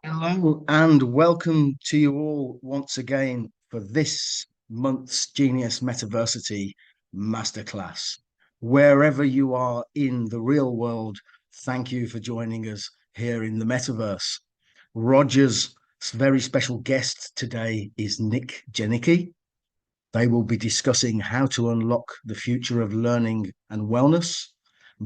Hello and welcome to you all once again for this month's Genius Metaversity Masterclass. Wherever you are in the real world, thank you for joining us here in the Metaverse. Roger's very special guest today is Nick Janicki. They will be discussing how to unlock the future of learning and wellness,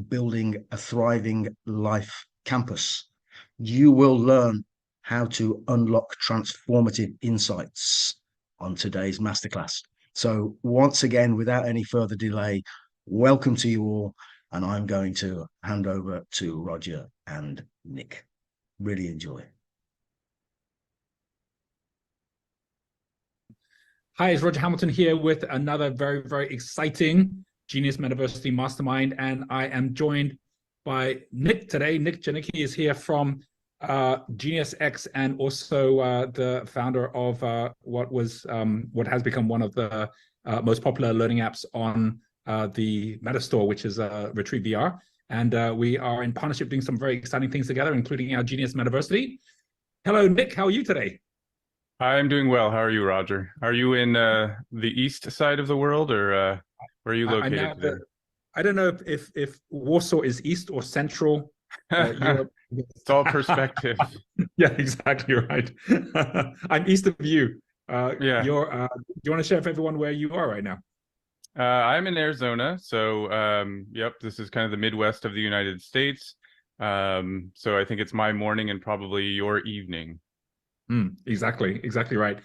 building a thriving life campus. You will learn how to unlock transformative insights on today's masterclass. So once again, without any further delay, welcome to you all. And I'm going to hand over to Roger and Nick. Really enjoy. Hi, it's Roger Hamilton here with another very exciting Genius Metaversity Mastermind, and I am joined by Nick today. Nick Janicki is here from Genius X and also the founder of what has become one of the most popular learning apps on the Meta Store, which is Retreat VR. And we are in partnership doing some very exciting things together, including our Genius Metaversity. Hello, Nick. How are you today? I'm doing well. How are you, Roger? Are you in the east side of the world, or where are you located today? I don't know if Warsaw is east or central Europe. It's all perspective. Yeah, exactly right. I'm east of you. Yeah. Do you want to share with everyone where you are right now? I'm in Arizona, so yep, this is kind of the Midwest of the United States. So I think it's my morning and probably your evening. Exactly right.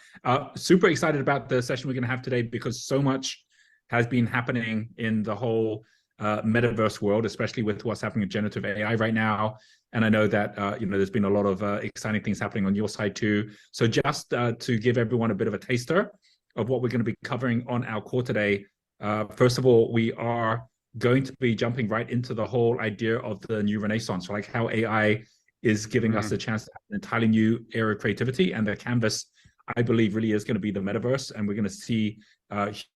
Super excited about the session we're going to have today because so much has been happening in the whole metaverse world, especially with what's happening with generative AI right now. And I know that there's been a lot of exciting things happening on your side too. So just to give everyone a bit of a taster of what we're going to be covering on our call today. First of all, we are going to be jumping right into the whole idea of the new renaissance, like how AI is giving us a chance to have an entirely new era of creativity. And the canvas, I believe, really is going to be the metaverse. And we're going to see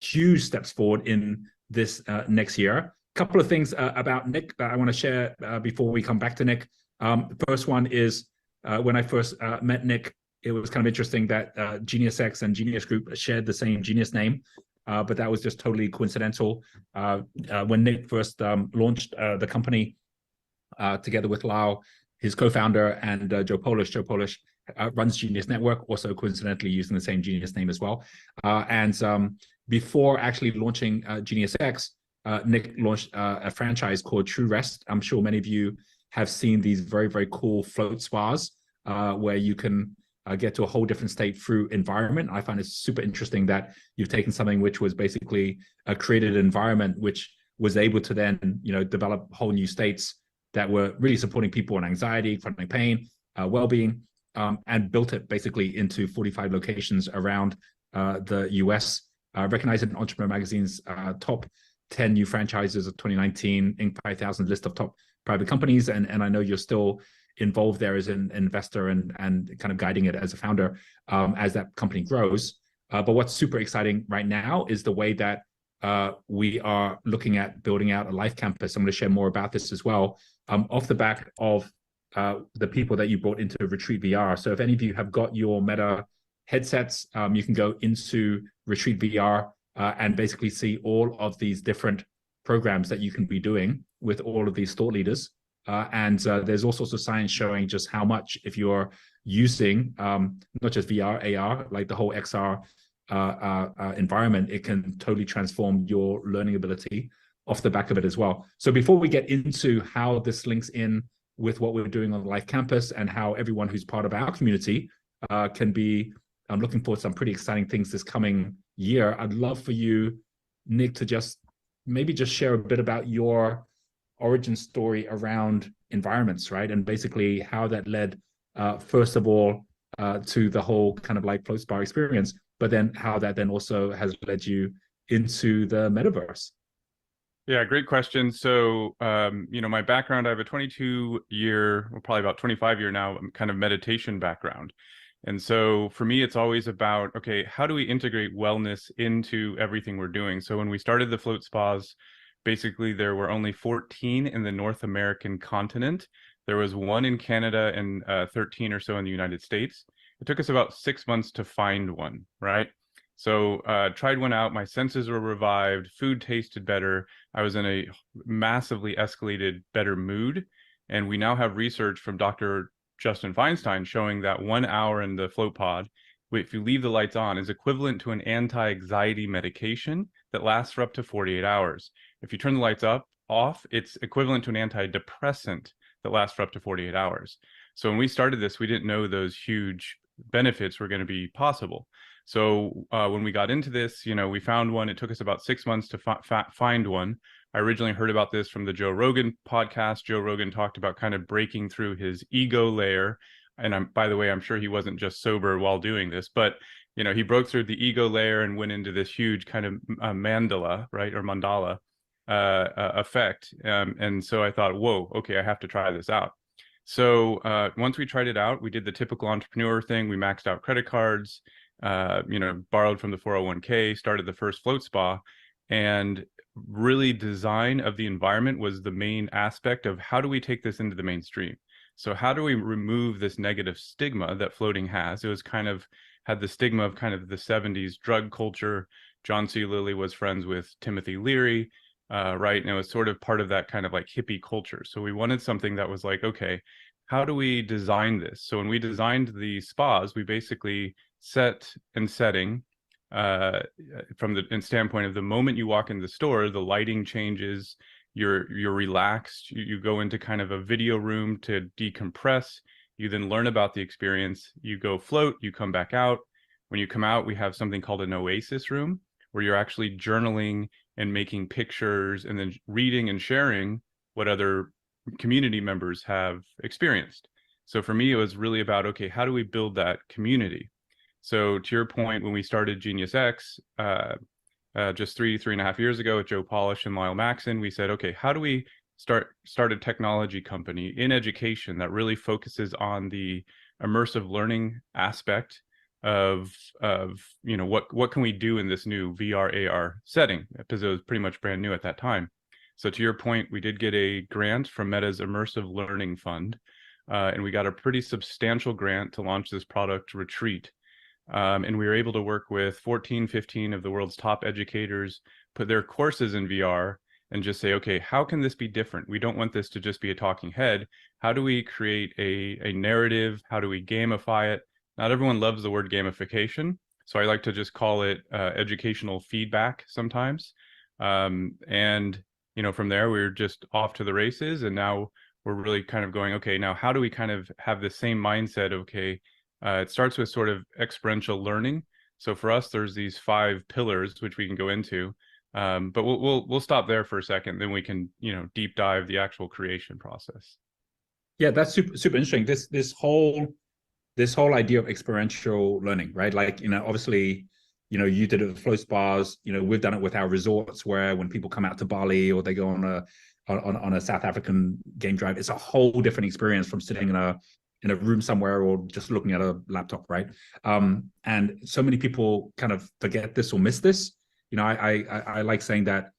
huge steps forward in this next year. A couple of things about Nick that I want to share before we come back to Nick. The first one is when I first met Nick, it was kind of interesting that Genius X and Genius Group shared the same Genius name. But that was just totally coincidental. When Nick first launched the company together with Lau, his co-founder, and Joe Polish. Joe Polish runs Genius Network, also coincidentally using the same Genius name as well. Before actually launching Genius X, Nick launched a franchise called True Rest. I'm sure many of you have seen these very cool float spas where you can get to a whole different state through environment. I find it super interesting that you've taken something which was basically a created environment, which was able to then develop whole new states that were really supporting people on anxiety, chronic pain, well-being, and built it basically into 45 locations around the US. Recognized in Entrepreneur Magazine's top 10 new franchises of 2019, Inc. 5000 list of top private companies. And I know you're still involved there as an investor and kind of guiding it as a founder as that company grows. But what's super exciting right now is the way that we are looking at building out a life campus. I'm going to share more about this as well. Off the back of the people that you brought into Retreat VR. So if any of you have got your Meta headsets, you can go into Retreat VR and basically see all of these different programs that you can be doing with all of these thought leaders. And there's all sorts of science showing just how much, if you're using not just VR, AR, like the whole XR environment, it can totally transform your learning ability off the back of it as well. So before we get into how this links in with what we're doing on the Life Campus and how everyone who's part of our community can be looking forward to some pretty exciting things this coming year, I'd love for you, Nick, to just share a bit about your origin story around environments, right? And basically how that led, first of all, to the whole kind of like float spa experience, but then how that then also has led you into the metaverse. Yeah, great question. So, my background, I have a 22-year, well, probably about 25-year now, kind of meditation background. And so for me, it's always about, okay, how do we integrate wellness into everything we're doing? So when we started the float spas, basically there were only 14 in the North American continent. There was one in Canada and 13 or so in the United States. It took us about 6 months to find one, right? So tried one out, my senses were revived, food tasted better, I was in a massively escalated better mood. And we now have research from Dr. Justin Feinstein showing that 1 hour in the float pod, if you leave the lights on, is equivalent to an anti-anxiety medication that lasts for up to 48 hours. If you turn the lights off, it's equivalent to an antidepressant that lasts for up to 48 hours. So when we started this, we didn't know those huge benefits were going to be possible. So when we got into this, we found one. It took us about 6 months to find one. I originally heard about this from the Joe Rogan podcast. Joe Rogan talked about kind of breaking through his ego layer. And by the way, I'm sure he wasn't just sober while doing this, but he broke through the ego layer and went into this huge kind of mandala, right, or mandala effect. And so I thought, whoa, okay, I have to try this out. So once we tried it out, we did the typical entrepreneur thing. We maxed out credit cards, borrowed from the 401k, started the first float spa, and really design of the environment was the main aspect of how do we take this into the mainstream. So how do we remove this negative stigma that floating has? It was kind of had the stigma of kind of the 70s drug culture. John C. Lilly was friends with Timothy Leary, right? And it was sort of part of that kind of like hippie culture. So we wanted something that was like, okay, how do we design this? So when we designed the spas, we basically set and setting from the standpoint of the moment you walk in the store, the lighting changes, you're relaxed, you go into kind of a video room to decompress, you then learn about the experience, you go float, you come back out. When you come out, we have something called an oasis room where you're actually journaling and making pictures and then reading and sharing what other community members have experienced. So for me, it was really about, okay, how do we build that community? So to your point, when we started Genius X, just three and a half years ago with Joe Polish and Lyle Maxon, we said, okay, how do we start a technology company in education that really focuses on the immersive learning aspect of what can we do in this new VR AR setting, because it was pretty much brand new at that time. So to your point, we did get a grant from Meta's Immersive Learning Fund, and we got a pretty substantial grant to launch this product Retreat. And we were able to work with 15 of the world's top educators, put their courses in VR, and just say, okay, how can this be different? We don't want this to just be a talking head. How do we create a narrative? How do we gamify it? Not everyone loves the word gamification, so I like to just call it educational feedback sometimes. And from there, we were just off to the races, and now we're really kind of going, okay, now how do we kind of have the same mindset of, okay, it starts with sort of experiential learning. So for us, there's these 5 pillars, which we can go into, but we'll stop there for a second. Then we can, deep dive the actual creation process. Yeah, that's super interesting. This whole idea of experiential learning, right? Like, obviously, you did it with flow spas. We've done it with our resorts, where when people come out to Bali or they go on a South African game drive, it's a whole different experience from sitting in a room somewhere or just looking at a laptop, right? And so many people kind of forget this or miss this. I like saying that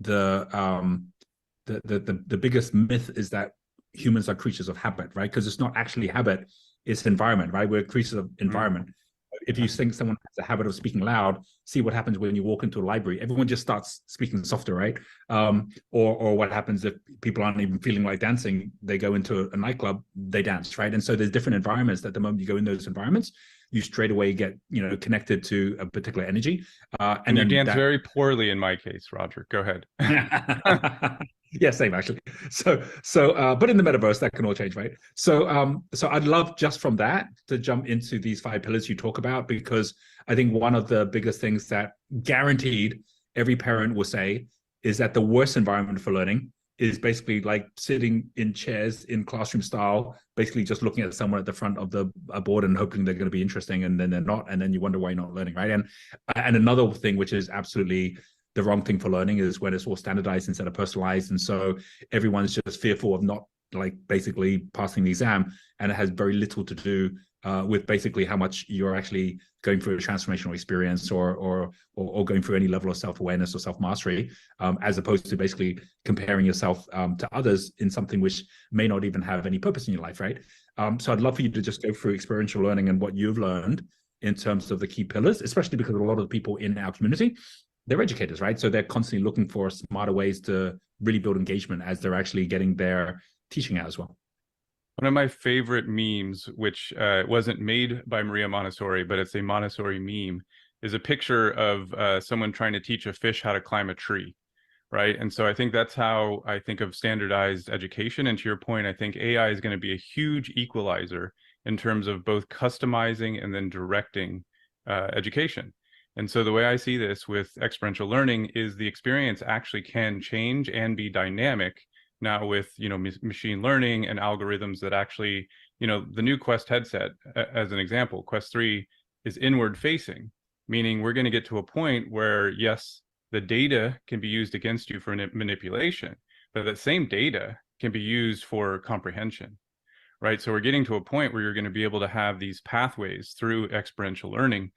the biggest myth is that humans are creatures of habit, right? Because it's not actually habit, it's environment, right? We're creatures of environment. If you think someone has a habit of speaking loud, see what happens when you walk into a library. Everyone just starts speaking softer, right? Or what happens if people aren't even feeling like dancing, they go into a nightclub, they dance, right? And so there's different environments that the moment you go in those environments, you straight away get, connected to a particular energy. And you dance very poorly in my case, Roger. Go ahead. Yeah, same actually. So, but in the metaverse, that can all change, right? So I'd love just from that to jump into these 5 pillars you talk about, because I think one of the biggest things that guaranteed every parent will say is that the worst environment for learning is basically like sitting in chairs in classroom style, basically just looking at someone at the front of the board and hoping they're going to be interesting, and then they're not, and then you wonder why you're not learning, right? And another thing which is absolutely the wrong thing for learning is when it's all standardized instead of personalized. And so everyone's just fearful of not, like, basically passing the exam, and it has very little to do with basically how much you're actually going through a transformational experience or going through any level of self-awareness or self-mastery, as opposed to basically comparing yourself to others in something which may not even have any purpose in your life, right? So I'd love for you to just go through experiential learning and what you've learned in terms of the key pillars, especially because a lot of the people in our community, they're educators, right? So they're constantly looking for smarter ways to really build engagement as they're actually getting their teaching out as well. One of my favorite memes, which wasn't made by Maria Montessori, but it's a Montessori meme, is a picture of someone trying to teach a fish how to climb a tree, right? And so I think that's how I think of standardized education. And to your point, I think AI is going to be a huge equalizer in terms of both customizing and then directing education. And so the way I see this with experiential learning is the experience actually can change and be dynamic now with, machine learning and algorithms that actually, the new Quest headset, as an example, Quest 3 is inward facing, meaning we're going to get to a point where, yes, the data can be used against you for manipulation, but that same data can be used for comprehension, right? So we're getting to a point where you're going to be able to have these pathways through experiential learning,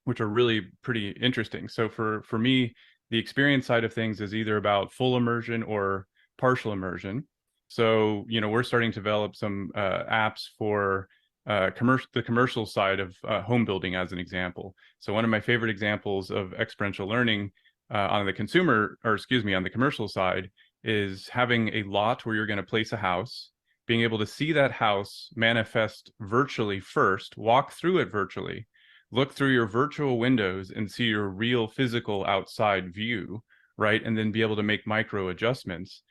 which are really pretty interesting. So for me, the experience side of things is either about full immersion or partial immersion. So, we're starting to develop some apps for the commercial side of home building, as an example. So one of my favorite examples of experiential learning on the commercial side is having a lot where you're going to place a house, being able to see that house manifest virtually first, walk through it virtually, look through your virtual windows and see your real physical outside view, right? And then be able to make micro adjustments.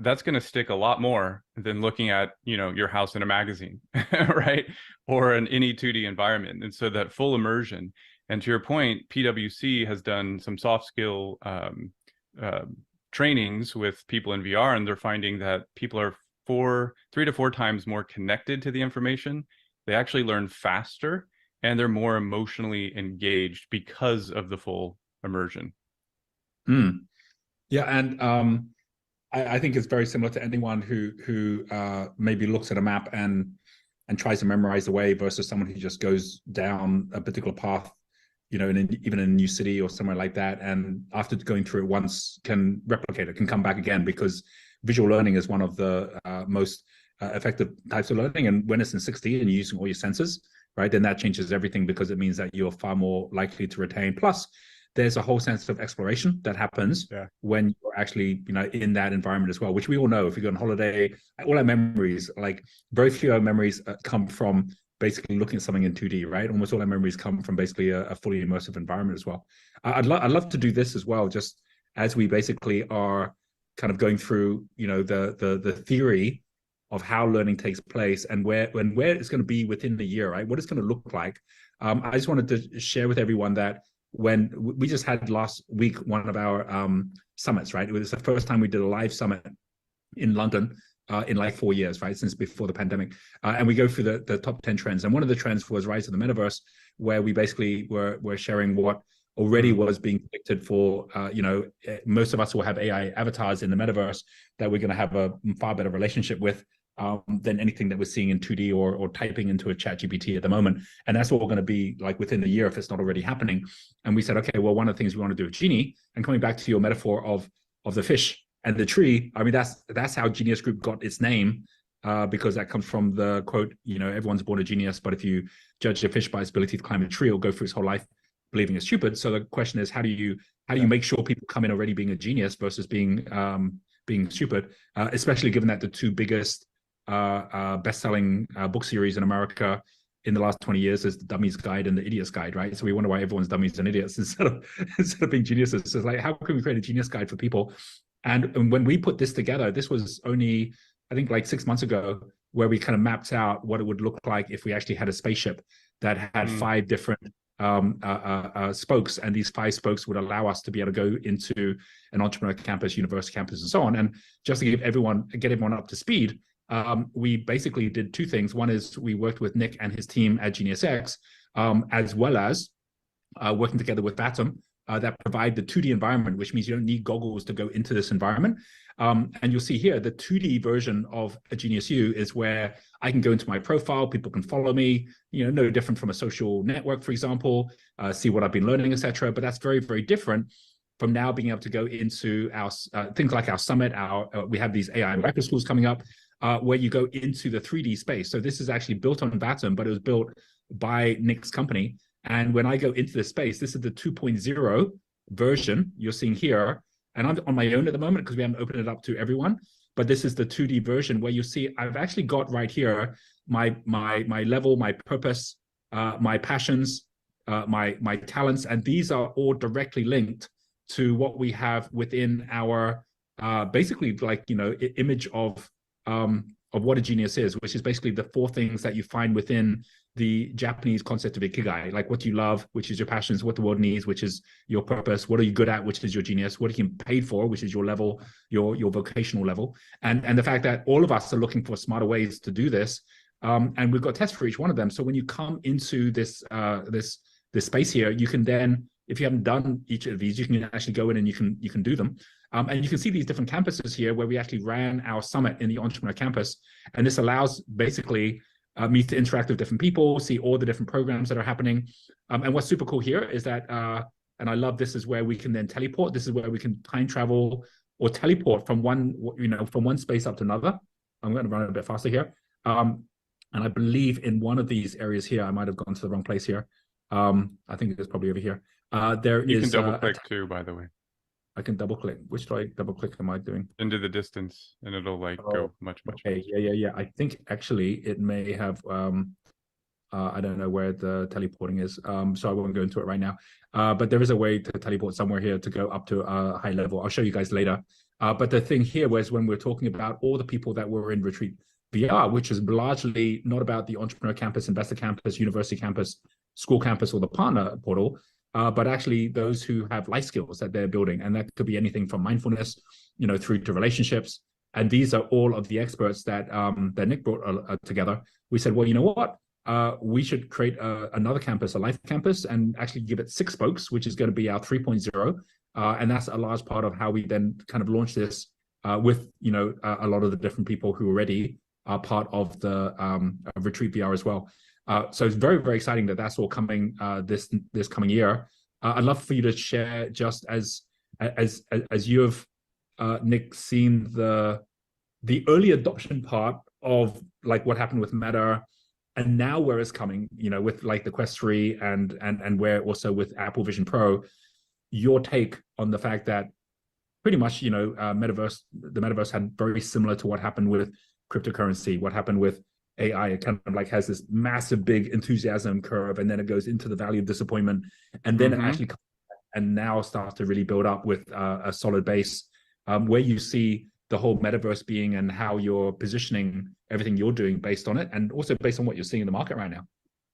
That's going to stick a lot more than looking at, your house in a magazine, right? Or in any 2D environment. And so that full immersion. And to your point, PwC has done some soft skill trainings with people in VR, and they're finding that people are 3 to 4 times more connected to the information. They actually learn faster, and they're more emotionally engaged because of the full immersion. Yeah, and I think it's very similar to anyone who maybe looks at a map and tries to memorize the way versus someone who just goes down a particular path, even in a new city or somewhere like that, and after going through it once can replicate it, can come back again, because visual learning is one of the most effective types of learning. And when it's in 60 and you're using all your senses, right, then that changes everything, because it means that you're far more likely to retain. Plus, there's a whole sense of exploration that happens when you're actually, in that environment as well, which we all know. If you go on holiday, all our memories, like very few of our memories come from basically looking at something in 2D, right? Almost all our memories come from basically a fully immersive environment as well. I'd love to do this as well, just as we basically are kind of going through, the theory of how learning takes place and where it's going to be within the year, right? What it's going to look like. I just wanted to share with everyone that when we just had last week one of our summits, right? It was the first time we did a live summit in London in like 4 years, right? Since before the pandemic. And we go through the top 10 trends. And one of the trends was Rise of the Metaverse, where we basically were sharing what already was being predicted for, most of us will have AI avatars in the metaverse that we're going to have a far better relationship with than anything that we're seeing in 2D or typing into a ChatGPT at the moment. And that's what we're going to be like within the year if it's not already happening. And we said, okay, well, one of the things we want to do with Genie, and coming back to your metaphor of the fish and the tree, I mean, that's how Genius Group got its name, because that comes from the quote, everyone's born a genius, but if you judge a fish by its ability to climb a tree, it'll go through its whole life believing it's stupid. So the question is, how do you make sure people come in already being a genius versus being stupid, especially given that the two biggest best-selling book series in America in the last 20 years is the Dummy's Guide and the Idiot's Guide, right? So we wonder why everyone's dummies and idiots instead of being geniuses. So it's like, how can we create a genius guide for people? And when we put this together, this was only, I think, like 6 months ago, where we kind of mapped out what it would look like if we actually had a spaceship that had 5 different spokes, and these 5 spokes would allow us to be able to go into an entrepreneur campus, university campus, and so on. And just to get everyone up to speed, we basically did 2 things. One is we worked with Nick and his team at GeniusX, as well as working together with Batum that provide the 2D environment, which means you don't need goggles to go into this environment. And you'll see here, the 2D version of a Genius U is where I can go into my profile, people can follow me, no different from a social network, for example, see what I've been learning, etc. But that's very, very different from now being able to go into our things like our summit. We have these AI micro schools coming up, where you go into the 3D space. So this is actually built on Vatom, but it was built by Nick's company. And when I go into this space, this is the 2.0 version you're seeing here. And I'm on my own at the moment because we haven't opened it up to everyone. But this is the 2D version where you see I've actually got right here my level, my purpose, my passions, my talents, and these are all directly linked to what we have within our basically image of what a genius is, which is basically the 4 things that you find within the Japanese concept of ikigai, like what you love, which is your passions, what the world needs, which is your purpose, what are you good at, which is your genius, what are you paid for, which is your level, your vocational level, and the fact that all of us are looking for smarter ways to do this, and we've got tests for each one of them. So when you come into this space here, you can then, if you haven't done each of these, you can actually go in and you can do them. And you can see these different campuses here where we actually ran our summit in the Entrepreneur Campus. And this allows basically me to interact with different people, see all the different programs that are happening. And what's super cool here is that, and I love this, is where we can then teleport. This is where we can time travel or teleport from one space up to another. I'm going to run a bit faster here. And I believe in one of these areas here, I might have gone to the wrong place here. I think it's probably over here. You can double click too, by the way. I can double click. Which do I double click am I doing? Into the distance, and it'll go much. Okay, yeah. I think actually it may have I don't know where the teleporting is, so I won't go into it right now. But there is a way to teleport somewhere here to go up to a high level. I'll show you guys later. But the thing here was when we're talking about all the people that were in Retreat VR, which is largely not about the Entrepreneur Campus, Investor Campus, University Campus, School Campus, or the Partner Portal, but actually those who have life skills that they're building. And that could be anything from mindfulness, through to relationships. And these are all of the experts that Nick brought together. We said, well, you know what? We should create another campus, a life campus, and actually give it 6 spokes, which is going to be our 3.0. And that's a large part of how we then kind of launch this with, a lot of the different people who already are part of the Retreat VR as well. So it's very, very exciting that that's all coming this coming year. I'd love for you to share, just as you have, Nick, seen the early adoption part of like what happened with Meta, and now where it's coming, with like the Quest 3 and where also with Apple Vision Pro. Your take on the fact that pretty much, the Metaverse had very similar to what happened with cryptocurrency, what happened with AI. It kind of like has this massive big enthusiasm curve, and then it goes into the valley of disappointment, and then it actually comes and now starts to really build up with a solid base, where you see the whole Metaverse being, and how you're positioning everything you're doing based on it, and also based on what you're seeing in the market right now.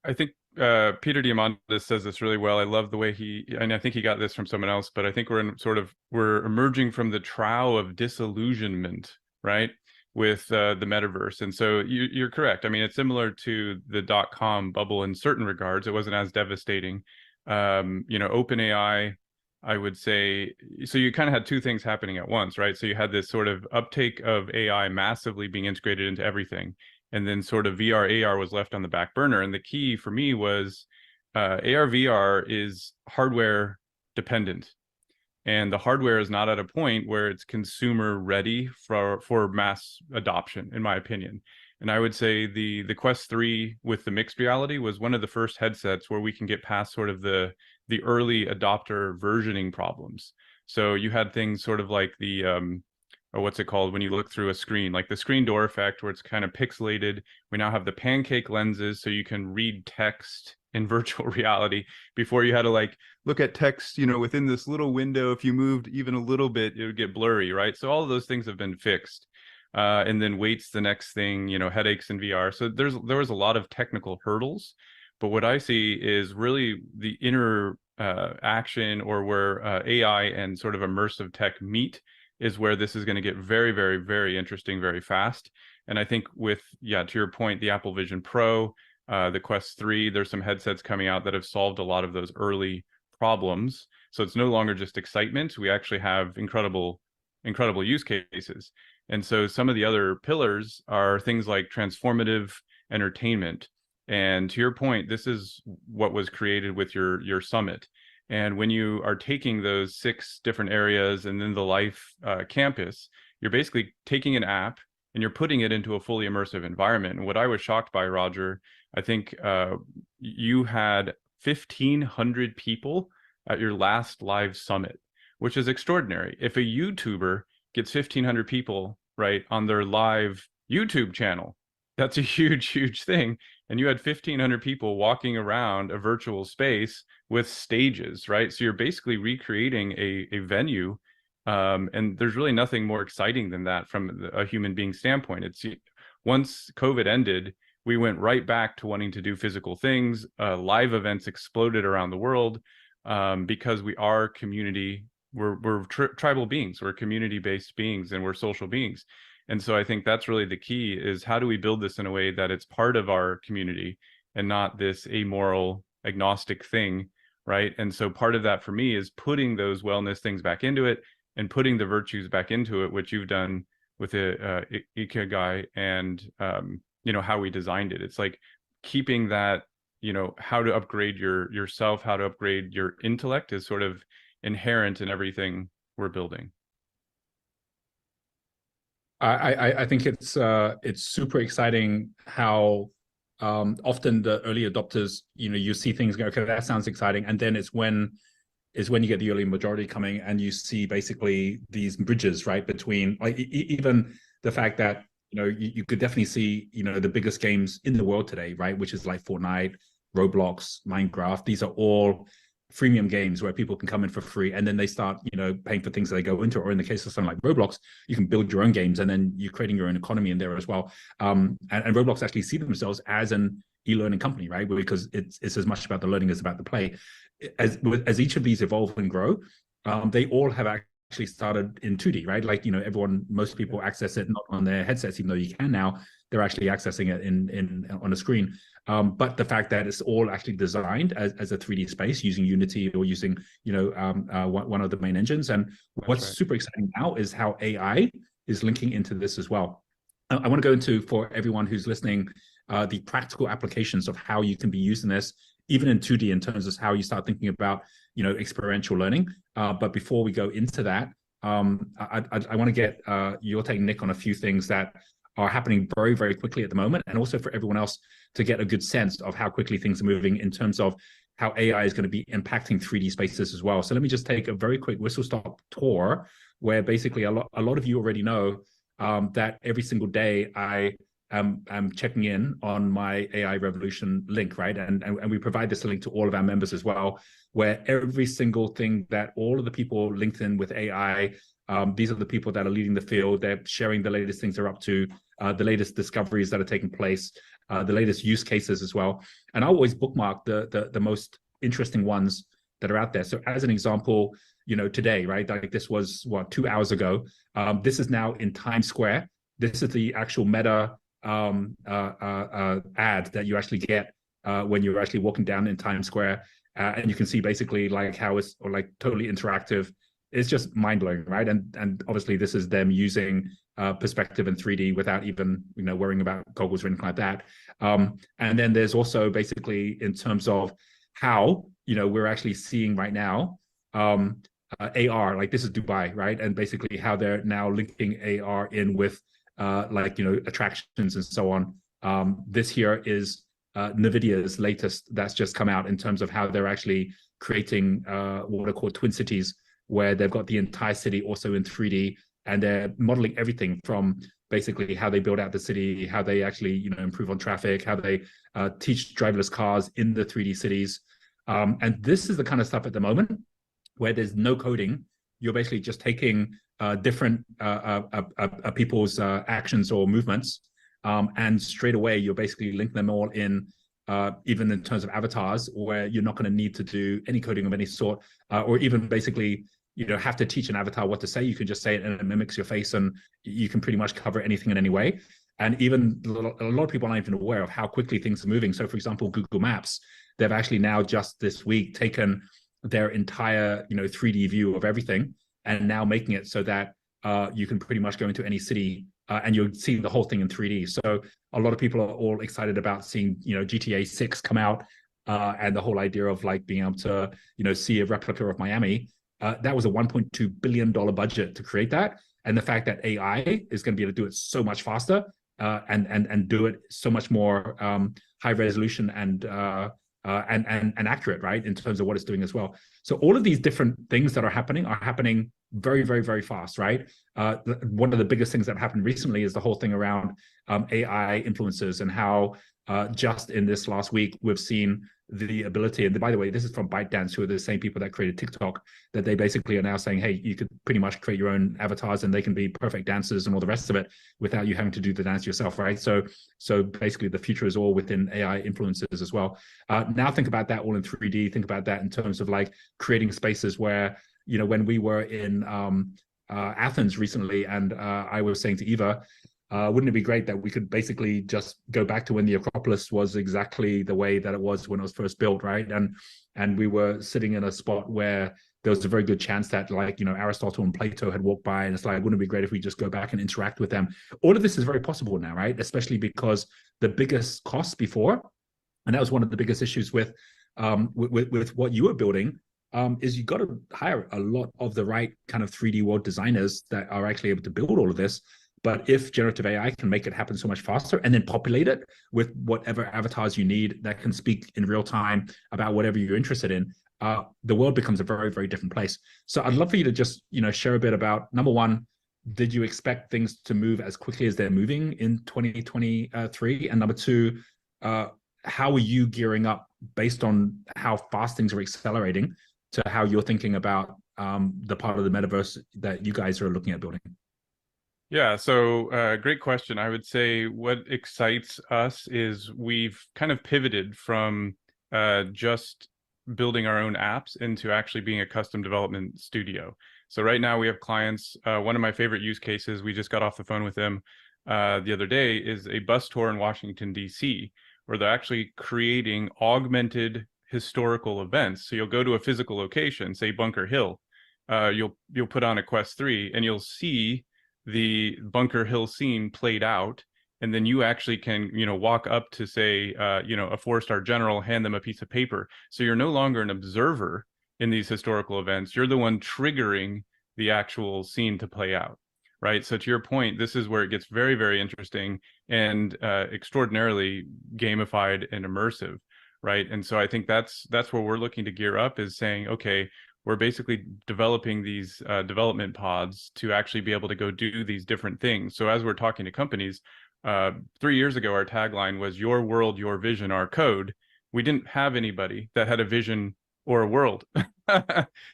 I think Peter Diamandis says this really well. I love the way and I think he got this from someone else, but I think we're emerging from the trough of disillusionment, right, with the Metaverse. And so you're correct. I mean, it's similar to the .com bubble in certain regards. It wasn't as devastating. OpenAI, I would say, so you kind of had 2 things happening at once, right? So you had this sort of uptake of AI massively being integrated into everything. And then sort of VR, AR was left on the back burner. And the key for me was AR, VR is hardware dependent. And the hardware is not at a point where it's consumer ready for mass adoption, in my opinion. And I would say the Quest 3 with the mixed reality was one of the first headsets where we can get past sort of the early adopter versioning problems. So you had things sort of like the or what's it called when you look through a screen, like the screen door effect, where it's kind of pixelated. We now have the pancake lenses, so you can read text in virtual reality. Before, you had to like look at text, within this little window. If you moved even a little bit, it would get blurry, right? So all of those things have been fixed. And then wait's the next thing, headaches in VR. So there was a lot of technical hurdles, but what I see is really the inner action, or where AI and sort of immersive tech meet, is where this is going to get very, very, very interesting very fast. And I think with, to your point, the Apple Vision Pro, the Quest 3, there's some headsets coming out that have solved a lot of those early problems. So it's no longer just excitement. We actually have incredible use cases. And so some of the other pillars are things like transformative entertainment. And to your point, this is what was created with your summit. And when you are taking those 6 different areas and then the life campus, you're basically taking an app and you're putting it into a fully immersive environment. And what I was shocked by, Roger, I think you had 1,500 people at your last live summit, which is extraordinary. If a YouTuber gets 1,500 people, right, on their live YouTube channel, that's a huge thing. And you had 1,500 people walking around a virtual space with stages, right? So you're basically recreating a venue. And there's really nothing more exciting than that from a human being standpoint. It's once COVID ended, we went right back to wanting to do physical things. Live events exploded around the world because we are community. We're tribal beings. We're community-based beings, and we're social beings. And so I think that's really the key, is how do we build this in a way that it's part of our community and not this amoral, agnostic thing, right? And so part of that for me is putting those wellness things back into it and putting the virtues back into it, which you've done with the Ikigai and, how we designed it. It's like keeping that, how to upgrade yourself, how to upgrade your intellect is sort of inherent in everything we're building. I think it's super exciting how often the early adopters, you see things go, okay, that sounds exciting, and then it's when you get the early majority coming and you see basically these bridges, right, between like even the fact that you could definitely see the biggest games in the world today, right, which is like Fortnite, Roblox, Minecraft. These are all freemium games where people can come in for free, and then they start paying for things that they go into. Or in the case of something like Roblox, you can build your own games, and then you're creating your own economy in there as well. And Roblox actually see themselves as an e-learning company, right, because it's as much about the learning as about the play. As each of these evolve and grow, they all have actually started in 2D, right? Like most people access it not on their headsets, even though you can now. They're actually accessing it in on a screen. But the fact that it's all actually designed as a 3D space using Unity or using one of the main engines. And what's super exciting now is how AI is linking into this as well. I want to go into, for everyone who's listening, the practical applications of how you can be using this even in 2D in terms of how you start thinking about experiential learning. But before we go into that, I want to get your take, Nick, on a few things that are happening very, very quickly at the moment, and also for everyone else to get a good sense of how quickly things are moving in terms of how AI is going to be impacting 3D spaces as well. So let me just take a very quick whistle-stop tour, where basically a lot of you already know that every single day I'm checking in on my AI Revolution link, right? And we provide this link to all of our members as well, where every single thing that all of the people linked in with AI, these are the people that are leading the field. They're sharing the latest things they're up to, the latest discoveries that are taking place, the latest use cases as well. And I always bookmark the most interesting ones that are out there. So as an example, today, right? Like this was 2 hours ago. This is now in Times Square. This is the actual Meta ad that you actually get when you're actually walking down in Times Square, and you can see basically like how it's totally interactive. It's just mind-blowing, right? And obviously this is them using perspective in 3D without even worrying about goggles or anything like that. And then there's also basically in terms of how we're actually seeing right now AR, like this is Dubai, right? And basically how they're now linking AR in with attractions and so on. This here is NVIDIA's latest that's just come out in terms of how they're actually creating what are called twin cities, where they've got the entire city also in 3D, and they're modeling everything from basically how they build out the city, how they actually improve on traffic, how they teach driverless cars in the 3D cities. And this is the kind of stuff at the moment where there's no coding. You're basically just taking different people's actions or movements, and straight away you're basically linking them all in, even in terms of avatars, where you're not going to need to do any coding of any sort, or even basically have to teach an avatar what to say. You can just say it and it mimics your face, and you can pretty much cover anything in any way. And even a lot of people aren't even aware of how quickly things are moving. So for example, Google Maps, they've actually now just this week taken their entire 3D view of everything, and now making it so that you can pretty much go into any city and you'll see the whole thing in 3D. So a lot of people are all excited about seeing GTA 6 come out, and the whole idea of like being able to see a replica of Miami. That was a $1.2 billion budget to create that, and the fact that AI is going to be able to do it so much faster and do it so much more high resolution and accurate, right, in terms of what it's doing as well. So all of these different things that are happening very, very, very fast, right? One of the biggest things that happened recently is the whole thing around AI influencers, and how just in this last week we've seen the ability, and by the way, this is from ByteDance, who are the same people that created TikTok, that they basically are now saying, hey, you could pretty much create your own avatars and they can be perfect dancers and all the rest of it without you having to do the dance yourself, right? So basically the future is all within AI influencers as well. Now think about that all in 3D. Think about that in terms of like creating spaces where, when we were in Athens recently, and I was saying to Eva, wouldn't it be great that we could basically just go back to when the Acropolis was exactly the way that it was when it was first built, right? And we were sitting in a spot where there was a very good chance that, like, Aristotle and Plato had walked by, and it's like, wouldn't it be great if we just go back and interact with them? All of this is very possible now, right? Especially because the biggest cost before, and that was one of the biggest issues with what you were building, is you got to hire a lot of the right kind of 3D world designers that are actually able to build all of this. But if generative AI can make it happen so much faster and then populate it with whatever avatars you need that can speak in real time about whatever you're interested in, the world becomes a very, very different place. So I'd love for you to just, share a bit about, number one, did you expect things to move as quickly as they're moving in 2023? And number two, how are you gearing up based on how fast things are accelerating to how you're thinking about the part of the metaverse that you guys are looking at building? Yeah, so great question. I would say what excites us is we've kind of pivoted from just building our own apps into actually being a custom development studio. So right now we have clients. One of my favorite use cases, we just got off the phone with them the other day, is a bus tour in Washington, D.C., where they're actually creating augmented historical events. So you'll go to a physical location, say Bunker Hill. You'll put on a Quest 3 and you'll see the Bunker Hill scene played out, and then you actually can walk up to, say a 4-star general, hand them a piece of paper. So you're no longer an observer in these historical events. You're the one triggering the actual scene to play out, right? So to your point, this is where it gets very, very interesting and extraordinarily gamified and immersive, right? And so I think that's where we're looking to gear up, is saying, okay, we're basically developing these development pods to actually be able to go do these different things. So as we're talking to companies, 3 years ago, our tagline was "Your world, your vision, our code." We didn't have anybody that had a vision or a world,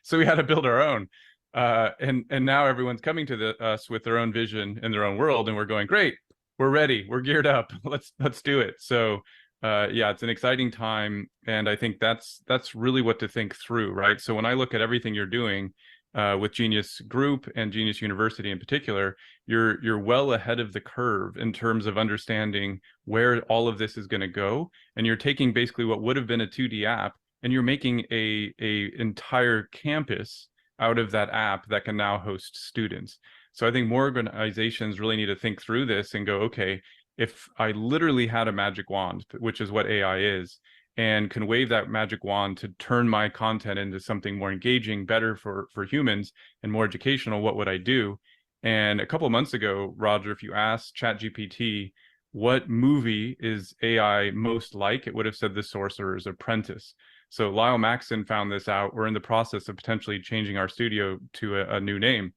so we had to build our own. And now everyone's coming to us with their own vision and their own world, and we're going, great, we're ready, we're geared up, let's do it. So yeah, it's an exciting time, and I think that's really what to think through, right? So when I look at everything you're doing with Genius Group and Genius University in particular, you're well ahead of the curve in terms of understanding where all of this is going to go, and you're taking basically what would have been a 2D app, and you're making a entire campus out of that app that can now host students. So I think more organizations really need to think through this and go, okay, if I literally had a magic wand, which is what AI is, and can wave that magic wand to turn my content into something more engaging, better for humans, and more educational, what would I do? And a couple of months ago, Roger, if you asked ChatGPT what movie is AI most like, it would have said The Sorcerer's Apprentice. So Lyle Maxon found this out. We're in the process of potentially changing our studio to a new name.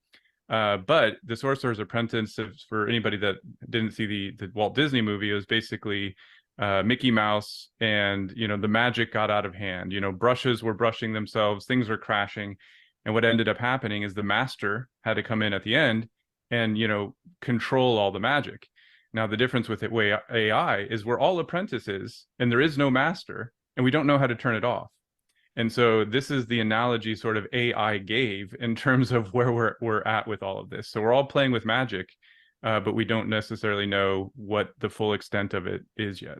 But The Sorcerer's Apprentice, for anybody that didn't see the Walt Disney movie, it was basically Mickey Mouse, and the magic got out of hand. Brushes were brushing themselves, things were crashing, and what ended up happening is the master had to come in at the end and control all the magic. Now the difference with AI is we're all apprentices, and there is no master, and we don't know how to turn it off. And so this is the analogy sort of AI gave in terms of where we're at with all of this. So we're all playing with magic, but we don't necessarily know what the full extent of it is yet.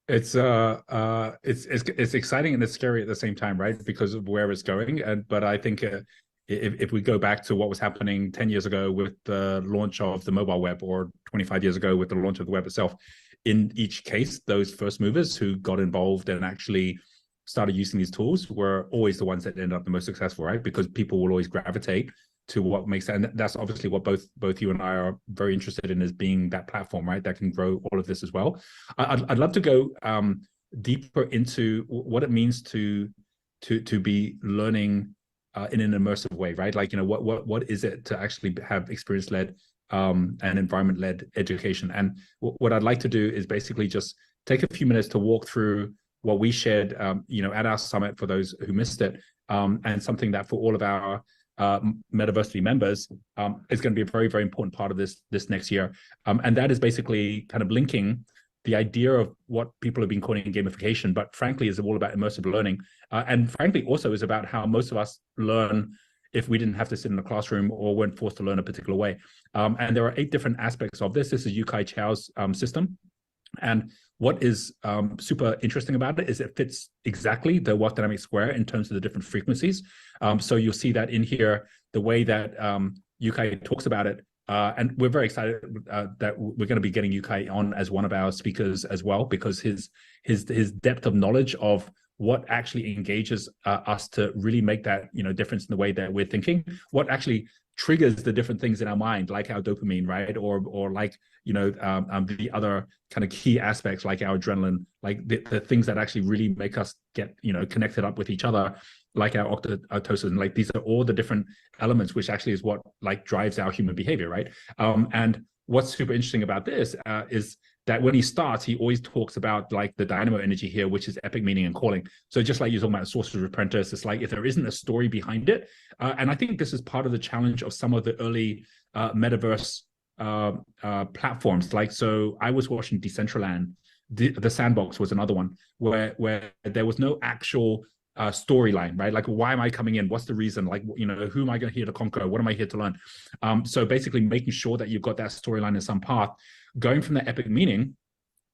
It's exciting and it's scary at the same time, right? Because of where it's going. But I think if we go back to what was happening 10 years ago with the launch of the mobile web, or 25 years ago with the launch of the web itself, in each case, those first movers who got involved and actually started using these tools were always the ones that ended up the most successful, right? Because people will always gravitate to what makes sense. And that's obviously what both you and I are very interested in, is being that platform, right, that can grow all of this as well. I'd love to go deeper into what it means to be learning in an immersive way, right? Like, what is it to actually have experience-led and environment-led education? And what I'd like to do is basically just take a few minutes to walk through what we shared, at our summit for those who missed it, and something that for all of our Metaversity members is going to be a very, very important part of this next year. And that is basically kind of linking the idea of what people have been calling gamification, but frankly is all about immersive learning. And frankly also is about how most of us learn if we didn't have to sit in a classroom or weren't forced to learn a particular way. And there are 8 different aspects of this. This is Yu-Kai Chow's system. And what is super interesting about it is it fits exactly the work dynamic square in terms of the different frequencies. So you'll see that in here, the way that Yu-Kai talks about it. And we're very excited that we're going to be getting Yu-Kai on as one of our speakers as well, because his depth of knowledge of what actually engages us to really make that difference in the way that we're thinking, what actually triggers the different things in our mind, like our dopamine, right? Or like, the other kind of key aspects like our adrenaline, like the things that actually really make us get, connected up with each other, like our oxytocin. Like these are all the different elements, which actually is what like drives our human behavior, right? And what's super interesting about this is that when he starts, he always talks about like the Dynamo Energy here, which is epic meaning and calling. So just like you're talking about Sorcerer's Apprentice, it's like if there isn't a story behind it, and I think this is part of the challenge of some of the early Metaverse platforms. Like, so I was watching Decentraland. The Sandbox was another one where there was no actual storyline, right? Like, why am I coming in? What's the reason? Like, who am I going here to conquer? What am I here to learn? So basically making sure that you've got that storyline in some path. Going from the epic meaning,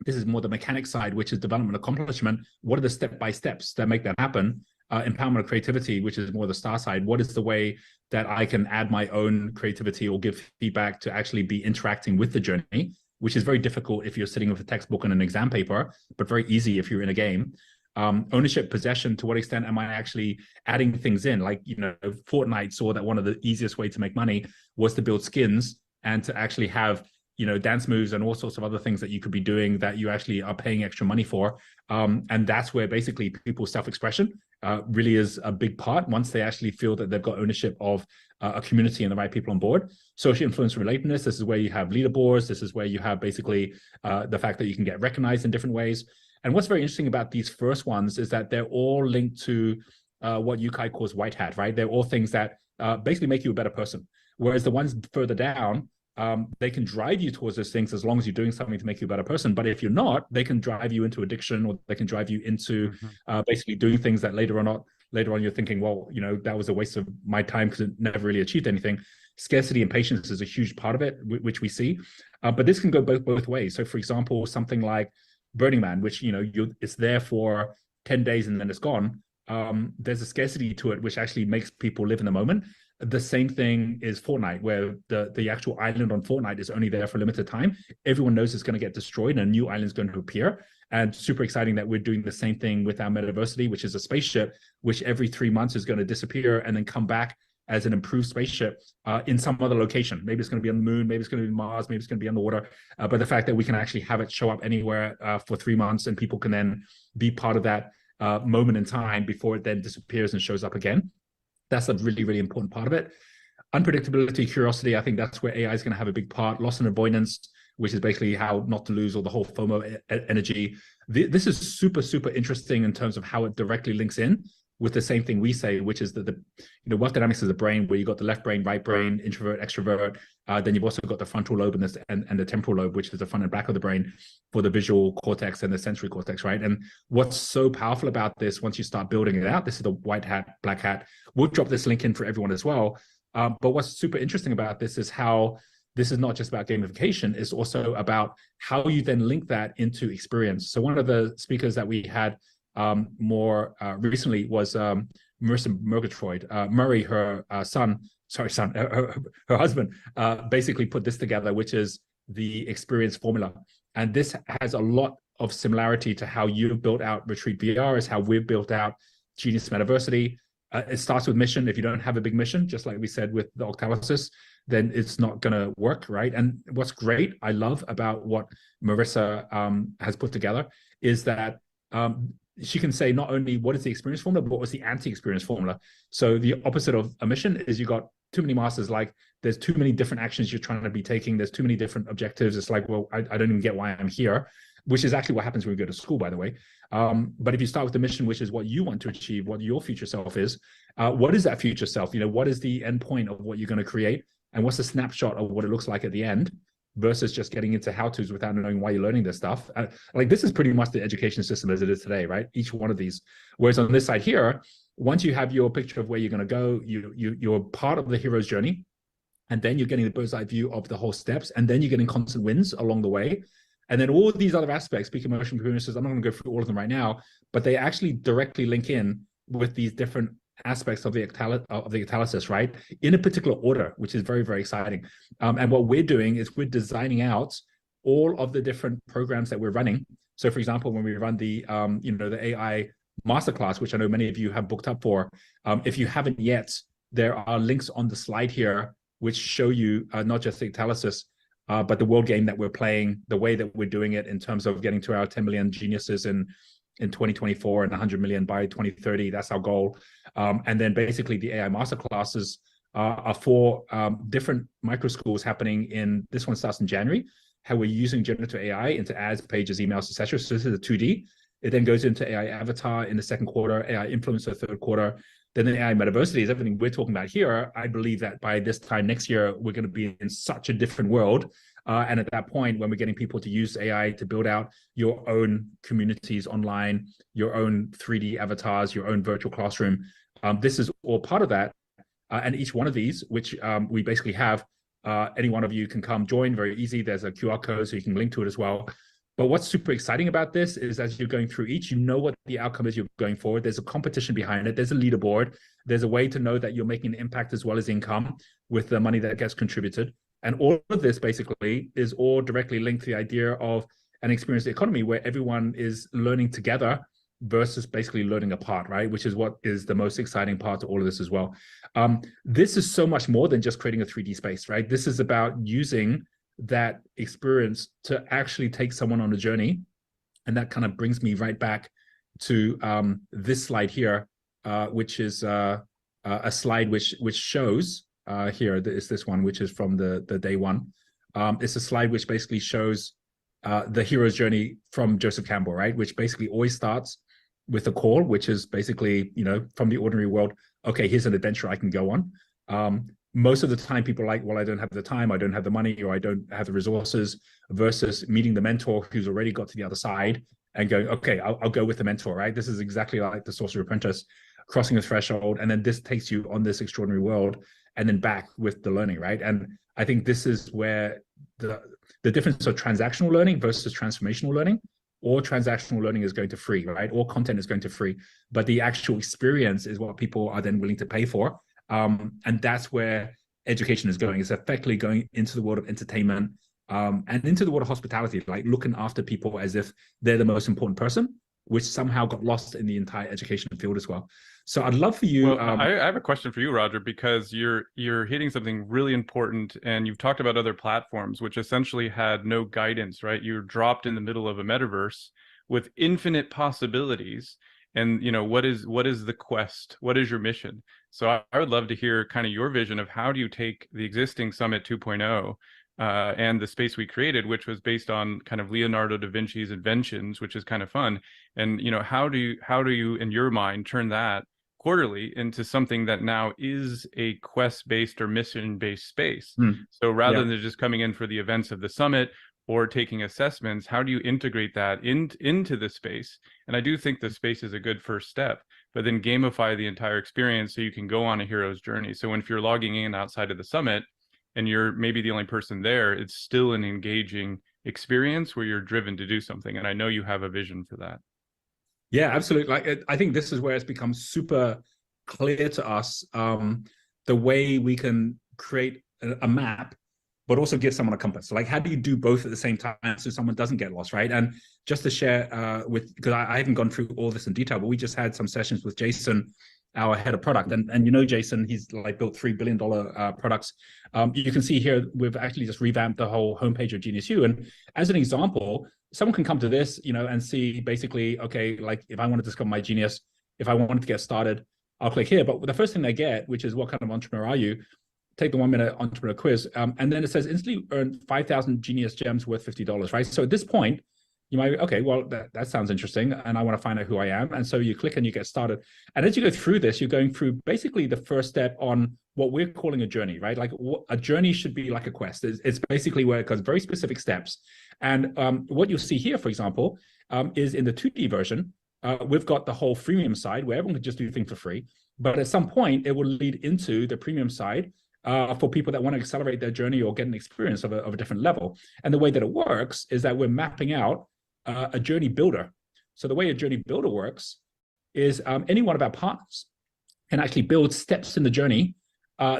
this is more the mechanic side, which is development accomplishment. What are the step-by-steps that make that happen? Empowerment of creativity, which is more the star side. What is the way that I can add my own creativity or give feedback to actually be interacting with the journey, which is very difficult if you're sitting with a textbook and an exam paper, but very easy if you're in a game. Ownership, possession, to what extent am I actually adding things in? Like, Fortnite saw that one of the easiest way to make money was to build skins and to actually have dance moves and all sorts of other things that you could be doing that you actually are paying extra money for. And that's where basically people's self-expression really is a big part once they actually feel that they've got ownership of a community and the right people on board. Social influence relatedness, this is where you have leaderboards. This is where you have basically the fact that you can get recognized in different ways. And what's very interesting about these first ones is that they're all linked to what Yu-Kai calls white hat, right? They're all things that basically make you a better person. Whereas the ones further down, they can drive you towards those things as long as you're doing something to make you a better person. But if you're not, they can drive you into addiction, or they can drive you into basically doing things that later on you're thinking, well, that was a waste of my time because it never really achieved anything. Scarcity and patience is a huge part of it, which we see. But this can go both ways. So for example, something like Burning Man, which, it's there for 10 days and then it's gone. There's a scarcity to it, which actually makes people live in the moment. The same thing is Fortnite, where the actual island on Fortnite is only there for a limited time. Everyone knows it's going to get destroyed and a new island is going to appear. And super exciting that we're doing the same thing with our Metaversity, which is a spaceship, which every 3 months is going to disappear and then come back as an improved spaceship in some other location. Maybe it's going to be on the moon, maybe it's going to be Mars, maybe it's going to be underwater. But the fact that we can actually have it show up anywhere for 3 months and people can then be part of that moment in time before it then disappears and shows up again. That's a really, really important part of it. Unpredictability, curiosity, I think that's where AI is going to have a big part. Loss and avoidance, which is basically how not to lose, or the whole FOMO energy. This is super, super interesting in terms of how it directly links in with the same thing we say, which is that wealth dynamics is the brain, where you got the left brain, right brain, introvert, extrovert. Then you've also got the frontal lobe and the temporal lobe, which is the front and back of the brain for the visual cortex and the sensory cortex, right? And what's so powerful about this, once you start building it out, this is the white hat, black hat. We'll drop this link in for everyone as well. But what's super interesting about this is how this is not just about gamification, it's also about how you then link that into experience. So one of the speakers that we had more recently was Marissa Murgatroyd. Murray, her her husband, basically put this together, which is the experience formula. And this has a lot of similarity to how you've built out Retreat VR, is how we've built out Genius Metaversity. It starts with mission. If you don't have a big mission, just like we said with the Octalysis, then it's not going to work, right? And what's great, I love about what Marissa has put together is that she can say not only what is the experience formula, but what was the anti-experience formula. So the opposite of a mission is you got too many masters, like there's too many different actions you're trying to be taking. There's too many different objectives. It's like, well, I don't even get why I'm here, which is actually what happens when we go to school, by the way. But if you start with the mission, which is what you want to achieve, what your future self is, what is that future self? What is the end point of what you're going to create? And what's the snapshot of what it looks like at the end versus just getting into how-tos without knowing why you're learning this stuff. Like this is pretty much the education system as it is today, right? Each one of these. Whereas on this side here, once you have your picture of where you're going to go, you're part of the hero's journey. And then you're getting the bird's eye view of the whole steps. And then you're getting constant wins along the way. And then all these other aspects, peak emotion experiences, I'm not going to go through all of them right now, but they actually directly link in with these different aspects of the Octalysis, right? In a particular order, which is very, very exciting. And what we're doing is we're designing out all of the different programs that we're running. So for example, when we run the, the AI Masterclass, which I know many of you have booked up for, if you haven't yet, there are links on the slide here, which show you not just the Octalysis, but the world game that we're playing, the way that we're doing it in terms of getting to our 10 million geniuses in 2024 and 100 million by 2030. That's our goal. And then basically the AI Masterclasses are for different micro schools happening in, this one starts in January, how we're using generative AI into ads, pages, emails, etc. So this is a 2D. It then goes into AI Avatar in the second quarter, AI Influencer third quarter. Then the AI Metaversity is everything we're talking about here. I believe that by this time next year, we're going to be in such a different world. And at that point, when we're getting people to use AI to build out your own communities online, your own 3D avatars, your own virtual classroom, this is all part of that. And each one of these, which we basically have, any one of you can come join very easy. There's a QR code, so you can link to it as well. But what's super exciting about this is as you're going through each, you know what the outcome is you're going forward. There's a competition behind it. There's a leaderboard. There's a way to know that you're making an impact as well as income with the money that gets contributed. And all of this basically is all directly linked to the idea of an experienced economy where everyone is learning together versus basically learning apart, right? Which is what is the most exciting part to all of this as well. This is so much more than just creating a 3D space, right? This is about using that experience to actually take someone on a journey. And that kind of brings me right back to this slide here, which is a slide which shows here is this one, which is from the day one. It's a slide which basically shows the hero's journey from Joseph Campbell, right? Which basically always starts with a call, which is basically, from the ordinary world, okay, here's an adventure I can go on. Most of the time people are like, well, I don't have the time, I don't have the money, or I don't have the resources, versus meeting the mentor who's already got to the other side and going, okay, I'll go with the mentor, right? This is exactly like the Sorcerer Apprentice, crossing the threshold. And then this takes you on this extraordinary world and then back with the learning, right? And I think this is where the difference of transactional learning versus transformational learning. All transactional learning is going to free, right? All content is going to free, but the actual experience is what people are then willing to pay for. And that's where education is going. It's effectively going into the world of entertainment and into the world of hospitality, like looking after people as if they're the most important person, which somehow got lost in the entire education field as well. So I'd love for you. Well, I have a question for you, Roger, because you're hitting something really important, and you've talked about other platforms which essentially had no guidance, right? You're dropped in the middle of a metaverse with infinite possibilities. And what is the quest? What is your mission? So I would love to hear kind of your vision of how do you take the existing Summit 2.0 and the space we created, which was based on kind of Leonardo da Vinci's inventions, which is kind of fun. And how do you in your mind turn that quarterly into something that now is a quest-based or mission-based space? So rather than just coming in for the events of the summit or taking assessments, how do you integrate that into the space? And I do think the space is a good first step, but then gamify the entire experience so you can go on a hero's journey. So if you're logging in outside of the summit, and you're maybe the only person there, it's still an engaging experience where you're driven to do something. And I know you have a vision for that. Yeah, absolutely. Like, I think this is where it's become super clear to us, the way we can create a map, but also give someone a compass. Like, how do you do both at the same time so someone doesn't get lost, right? And just to share because I haven't gone through all this in detail, but we just had some sessions with Jason, our head of product. And you know, Jason, he's like built $3 billion products. You can see here, we've actually just revamped the whole homepage of Genius U. And as an example, someone can come to this, you know, and see basically, okay, like if I want to discover my genius, if I wanted to get started, I'll click here. But the first thing they get, which is what kind of entrepreneur are you? Take the 1-minute entrepreneur quiz. And then it says instantly earn 5,000 Genius gems worth $50, right? So at this point, you might, okay, well, that sounds interesting. And I want to find out who I am. And so you click and you get started. And as you go through this, you're going through basically the first step on what we're calling a journey, right? Like a journey should be like a quest. It's basically where it goes very specific steps. And what you'll see here, for example, is in the 2D version, we've got the whole freemium side where everyone can just do things for free. But at some point, it will lead into the premium side for people that want to accelerate their journey or get an experience of a different level. And the way that it works is that we're mapping out a journey builder. So the way a journey builder works is any one of our partners can actually build steps in the journey.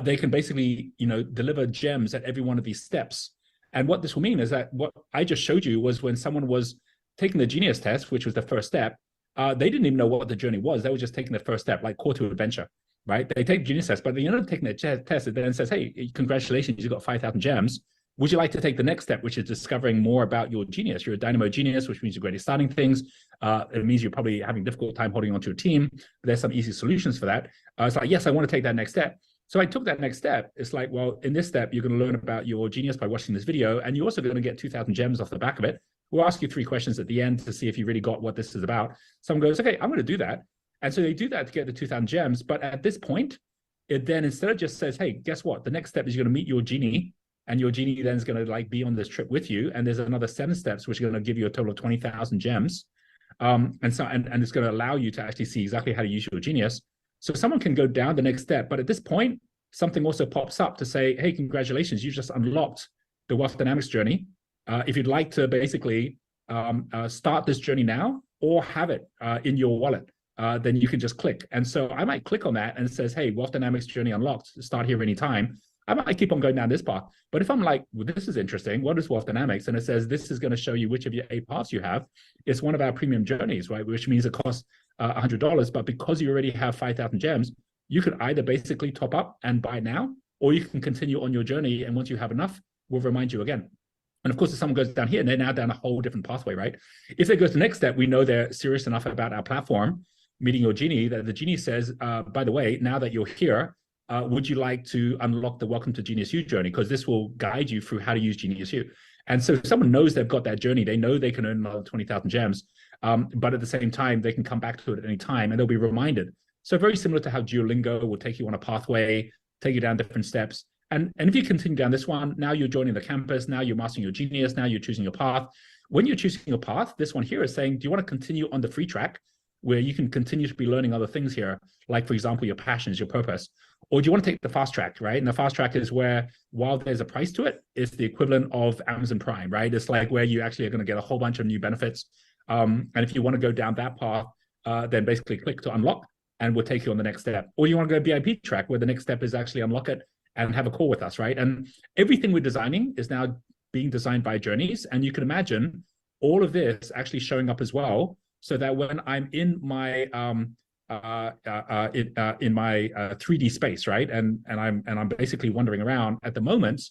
They can basically, you know, deliver gems at every one of these steps. And what this will mean is that what I just showed you was when someone was taking the Genius test, which was the first step, they didn't even know what the journey was. They were just taking the first step, like call to adventure, right? They take Genius test, but at the end of taking the test, it then says, hey, congratulations, you got 5,000 gems. Would you like to take the next step, which is discovering more about your genius? You're a Dynamo genius, which means you're great at starting things. It means you're probably having a difficult time holding onto a team. There's some easy solutions for that. It's like, yes, I want to take that next step. So I took that next step. It's like, well, in this step, you're going to learn about your genius by watching this video. And you're also going to get 2,000 gems off the back of it. We'll ask you 3 questions at the end to see if you really got what this is about. Someone goes, okay, I'm going to do that. And so they do that to get the 2,000 gems. But at this point, it then instead of just says, hey, guess what? The next step is you're going to meet your genie. And your genie then is going to like be on this trip with you. And there's another 7 steps, which are going to give you a total of 20,000 gems. And it's going to allow you to actually see exactly how to use your genius. So someone can go down the next step. But at this point, something also pops up to say, hey, congratulations, you just unlocked the Wealth Dynamics journey. If you'd like to basically start this journey now or have it in your wallet, then you can just click. And so I might click on that and it says, hey, Wealth Dynamics journey unlocked, start here anytime. I might keep on going down this path. But if I'm like, well, this is interesting, what is Wealth Dynamics? And it says, this is going to show you which of your 8 paths you have. It's one of our premium journeys, right? Which means it costs $100. But because you already have 5,000 gems, you could either basically top up and buy now, or you can continue on your journey. And once you have enough, we'll remind you again. And of course, if someone goes down here, they're now down a whole different pathway, right? If they go to the next step, we know they're serious enough about our platform, meeting your genie, that the genie says, by the way, now that you're here, would you like to unlock the Welcome to Genius U journey? Because this will guide you through how to use Genius U. And so if someone knows they've got that journey, they know they can earn another 20,000 gems, but at the same time, they can come back to it at any time and they'll be reminded. So very similar to how Duolingo will take you on a pathway, take you down different steps. And if you continue down this one, now you're joining the campus, now you're mastering your genius, now you're choosing your path. When you're choosing your path, this one here is saying, do you want to continue on the free track where you can continue to be learning other things here, like, for example, your passions, your purpose? Or do you want to take the fast track, right? And the fast track is where, while there's a price to it, it's the equivalent of Amazon Prime, right? It's like where you actually are going to get a whole bunch of new benefits. And if you want to go down that path, then basically click to unlock and we'll take you on the next step. Or you want to go VIP track where the next step is actually unlock it and have a call with us, right? And everything we're designing is now being designed by journeys. And you can imagine all of this actually showing up as well, so that when I'm in my 3D space, right, and I'm basically wandering around. At the moment,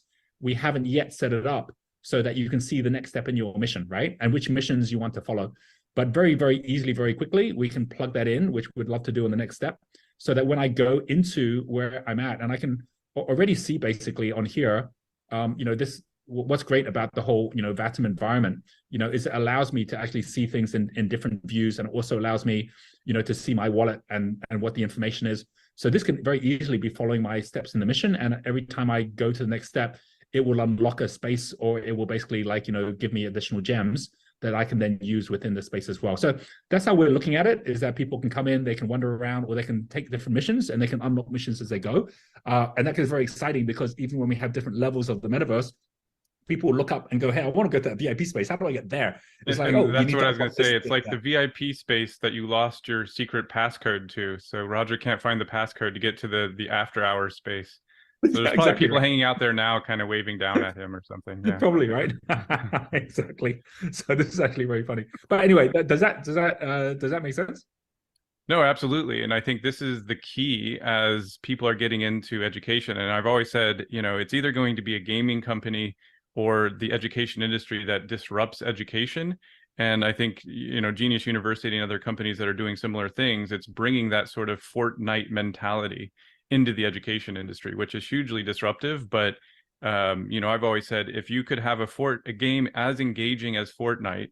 we haven't yet set it up so that you can see the next step in your mission, right, and which missions you want to follow. But very, very easily, very quickly, we can plug that in, which we'd love to do on the next step, so that when I go into where I'm at, and I can already see basically on here, this. What's great about the whole, Vatum environment, is it allows me to actually see things in different views, and it also allows me, to see my wallet and what the information is. So this can very easily be following my steps in the mission. And every time I go to the next step, it will unlock a space, or it will basically give me additional gems that I can then use within the space as well. So that's how we're looking at it, is that people can come in, they can wander around, or they can take different missions and they can unlock missions as they go. And that is very exciting, because even when we have different levels of the metaverse, people look up and go, hey, I want to go to that VIP space. How do I get there? It's like, oh, that's what I was going to say. It's like the VIP space that you lost your secret passcode to. So Roger can't find the passcode to get to the after hours space. So there's probably people hanging out there now kind of waving down at him or something. Yeah. Probably, right? Exactly. So this is actually very funny. But anyway, does that make sense? No, absolutely. And I think this is the key as people are getting into education. And I've always said, it's either going to be a gaming company or the education industry that disrupts education. And I think, Genius University and other companies that are doing similar things, it's bringing that sort of Fortnite mentality into the education industry, which is hugely disruptive. But, I've always said, if you could have a game as engaging as Fortnite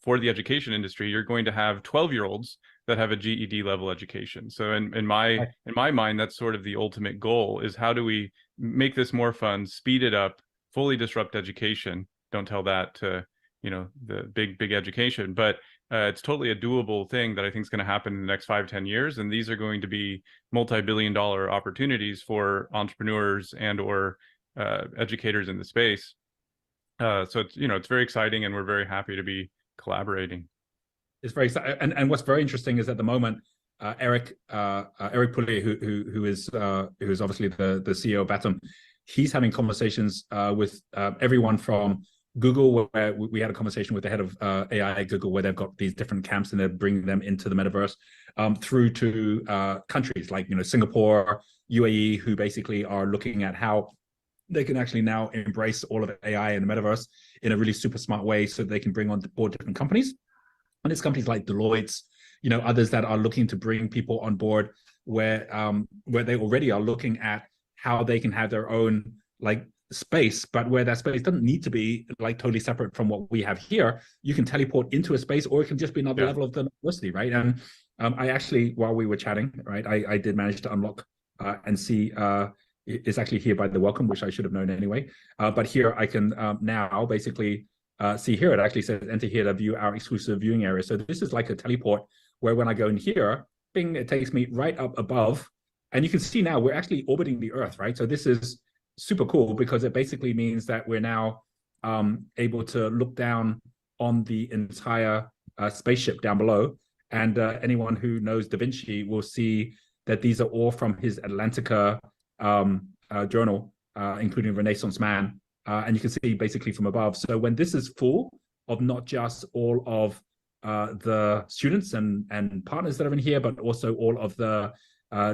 for the education industry, you're going to have 12-year-olds that have a GED level education. So in my mind, that's sort of the ultimate goal, is how do we make this more fun, speed it up, fully disrupt education. Don't tell that to, the big education, but it's totally a doable thing that I think is going to happen in the next 5-10 years. And these are going to be multi-billion-dollar opportunities for entrepreneurs and or educators in the space. So it's very exciting, and we're very happy to be collaborating. It's very exciting. And what's very interesting is at the moment, Eric Pulley, who is obviously the CEO of Atom, he's having conversations with everyone from Google, where we had a conversation with the head of AI at Google, where they've got these different camps and they're bringing them into the metaverse, through to countries like Singapore, UAE, who basically are looking at how they can actually now embrace all of AI and the metaverse in a really super smart way, so they can bring on board different companies. And it's companies like Deloitte, others that are looking to bring people on board where they already are looking at how they can have their own space, but where that space doesn't need to be totally separate from what we have here. You can teleport into a space, or it can just be another level of the university, right? And I actually, while we were chatting, right, I did manage to unlock and see it's actually here by the welcome, which I should have known anyway. But here I can now basically see here, it actually says enter here to view our exclusive viewing area. So this is like a teleport where when I go in here, bing, it takes me right up above. And you can see now we're actually orbiting the Earth, right? So this is super cool, because it basically means that we're now able to look down on the entire spaceship down below. And anyone who knows Da Vinci will see that these are all from his Atlantica journal, including Renaissance Man. And you can see basically from above. So when this is full of not just all of the students and partners that are in here, but also all of the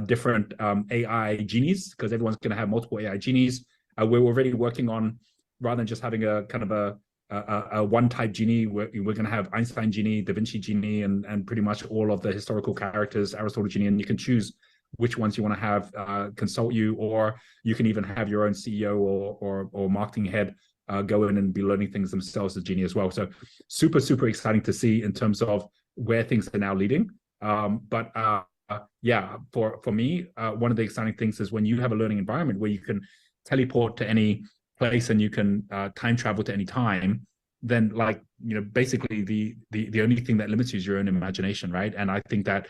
different AI genies, because everyone's going to have multiple AI genies. We're already working on, rather than just having a kind of a one type genie, we're going to have Einstein genie, Da Vinci genie, and pretty much all of the historical characters, Aristotle genie, and you can choose which ones you want to have consult you, or you can even have your own CEO or marketing head go in and be learning things themselves as genie as well. So super, super exciting to see in terms of where things are now leading. Yeah, for me, one of the exciting things is when you have a learning environment where you can teleport to any place and you can time travel to any time, then basically the only thing that limits you is your own imagination, right? And I think that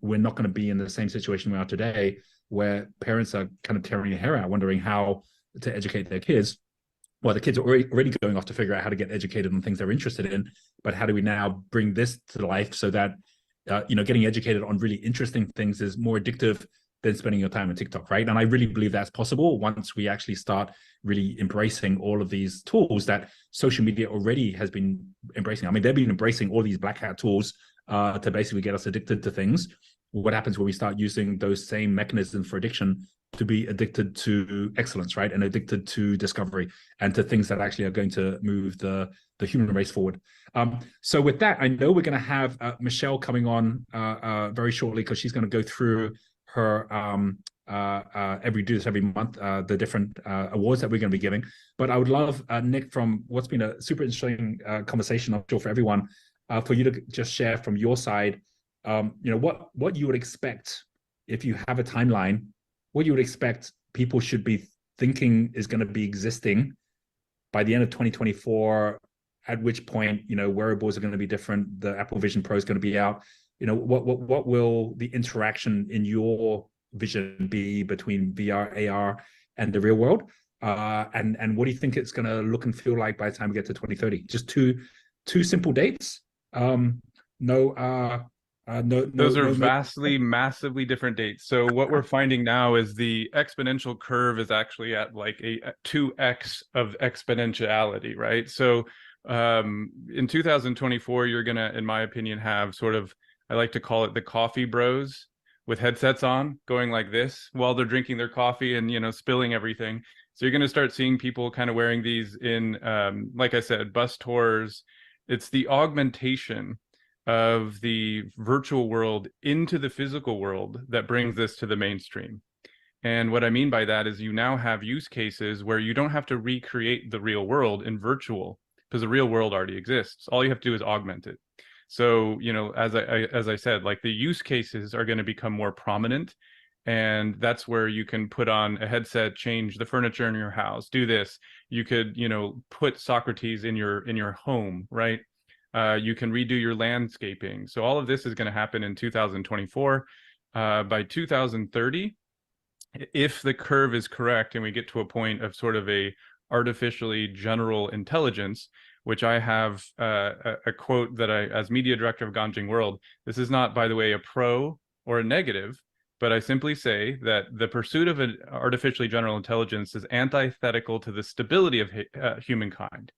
we're not going to be in the same situation we are today, where parents are kind of tearing their hair out, wondering how to educate their kids. Well, the kids are already going off to figure out how to get educated on things they're interested in, but how do we now bring this to life so that getting educated on really interesting things is more addictive than spending your time on TikTok, right? And I really believe that's possible once we actually start really embracing all of these tools that social media already has been embracing. I mean, they've been embracing all these black hat tools to basically get us addicted to things. What happens when we start using those same mechanisms for addiction to be addicted to excellence, right? And addicted to discovery and to things that actually are going to move the human race forward. So with that, I know we're going to have Michelle coming on very shortly, because she's going to go through her every month, the different awards that we're going to be giving. But I would love, Nick, from what's been a super interesting conversation, I'm sure, for everyone, for you to just share from your side, what you would expect if you have a timeline, what you would expect people should be thinking is going to be existing by the end of 2024 at which point, wearables are going to be different. The Apple Vision Pro is going to be out. What will the interaction in your vision be between VR, AR, and the real world? And what do you think it's going to look and feel like by the time we get to 2030? Just two simple dates. Those are vastly, massively different dates. So what we're finding now is the exponential curve is actually at like a 2x of exponentiality, right? So in 2024, you're gonna, in my opinion, have sort of, I like to call it the coffee bros with headsets on, going like this while they're drinking their coffee and spilling everything. So you're gonna start seeing people kind of wearing these in, like I said, bus tours. It's the augmentation of the virtual world into the physical world that brings this to the mainstream. And what I mean by that is you now have use cases where you don't have to recreate the real world in virtual, because the real world already exists. All you have to do is augment it. So, as I said, like the use cases are going to become more prominent. And that's where you can put on a headset, change the furniture in your house, do this. You could, put Socrates in your home, right? You can redo your landscaping. So all of this is going to happen in 2024. By 2030, if the curve is correct and we get to a point of sort of a artificially general intelligence, which I have a quote that as media director of Ganjing World, this is not, by the way, a pro or a negative, but I simply say that the pursuit of an artificially general intelligence is antithetical to the stability of humankind.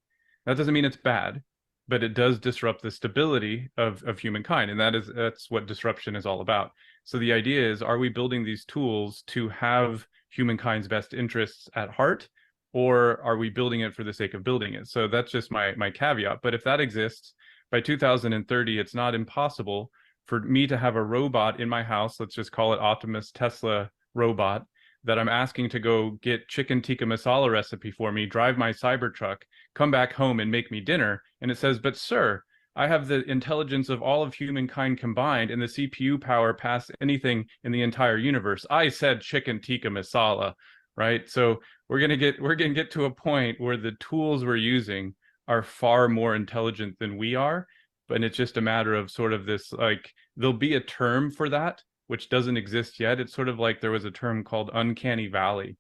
That doesn't mean it's bad, but it does disrupt the stability of humankind. And that's what disruption is all about. So the idea is, are we building these tools to have humankind's best interests at heart, or are we building it for the sake of building it? So that's just my caveat. But if that exists, by 2030, it's not impossible for me to have a robot in my house, let's just call it Optimus Tesla robot, that I'm asking to go get chicken tikka masala recipe for me, drive my Cybertruck, come back home and make me dinner. And it says, but sir, I have the intelligence of all of humankind combined and the CPU power past anything in the entire universe. I said chicken tikka masala, right? So we're gonna get to a point where the tools we're using are far more intelligent than we are. But it's just a matter of sort of this, like, there'll be a term for that, which doesn't exist yet. It's sort of like there was a term called uncanny valley,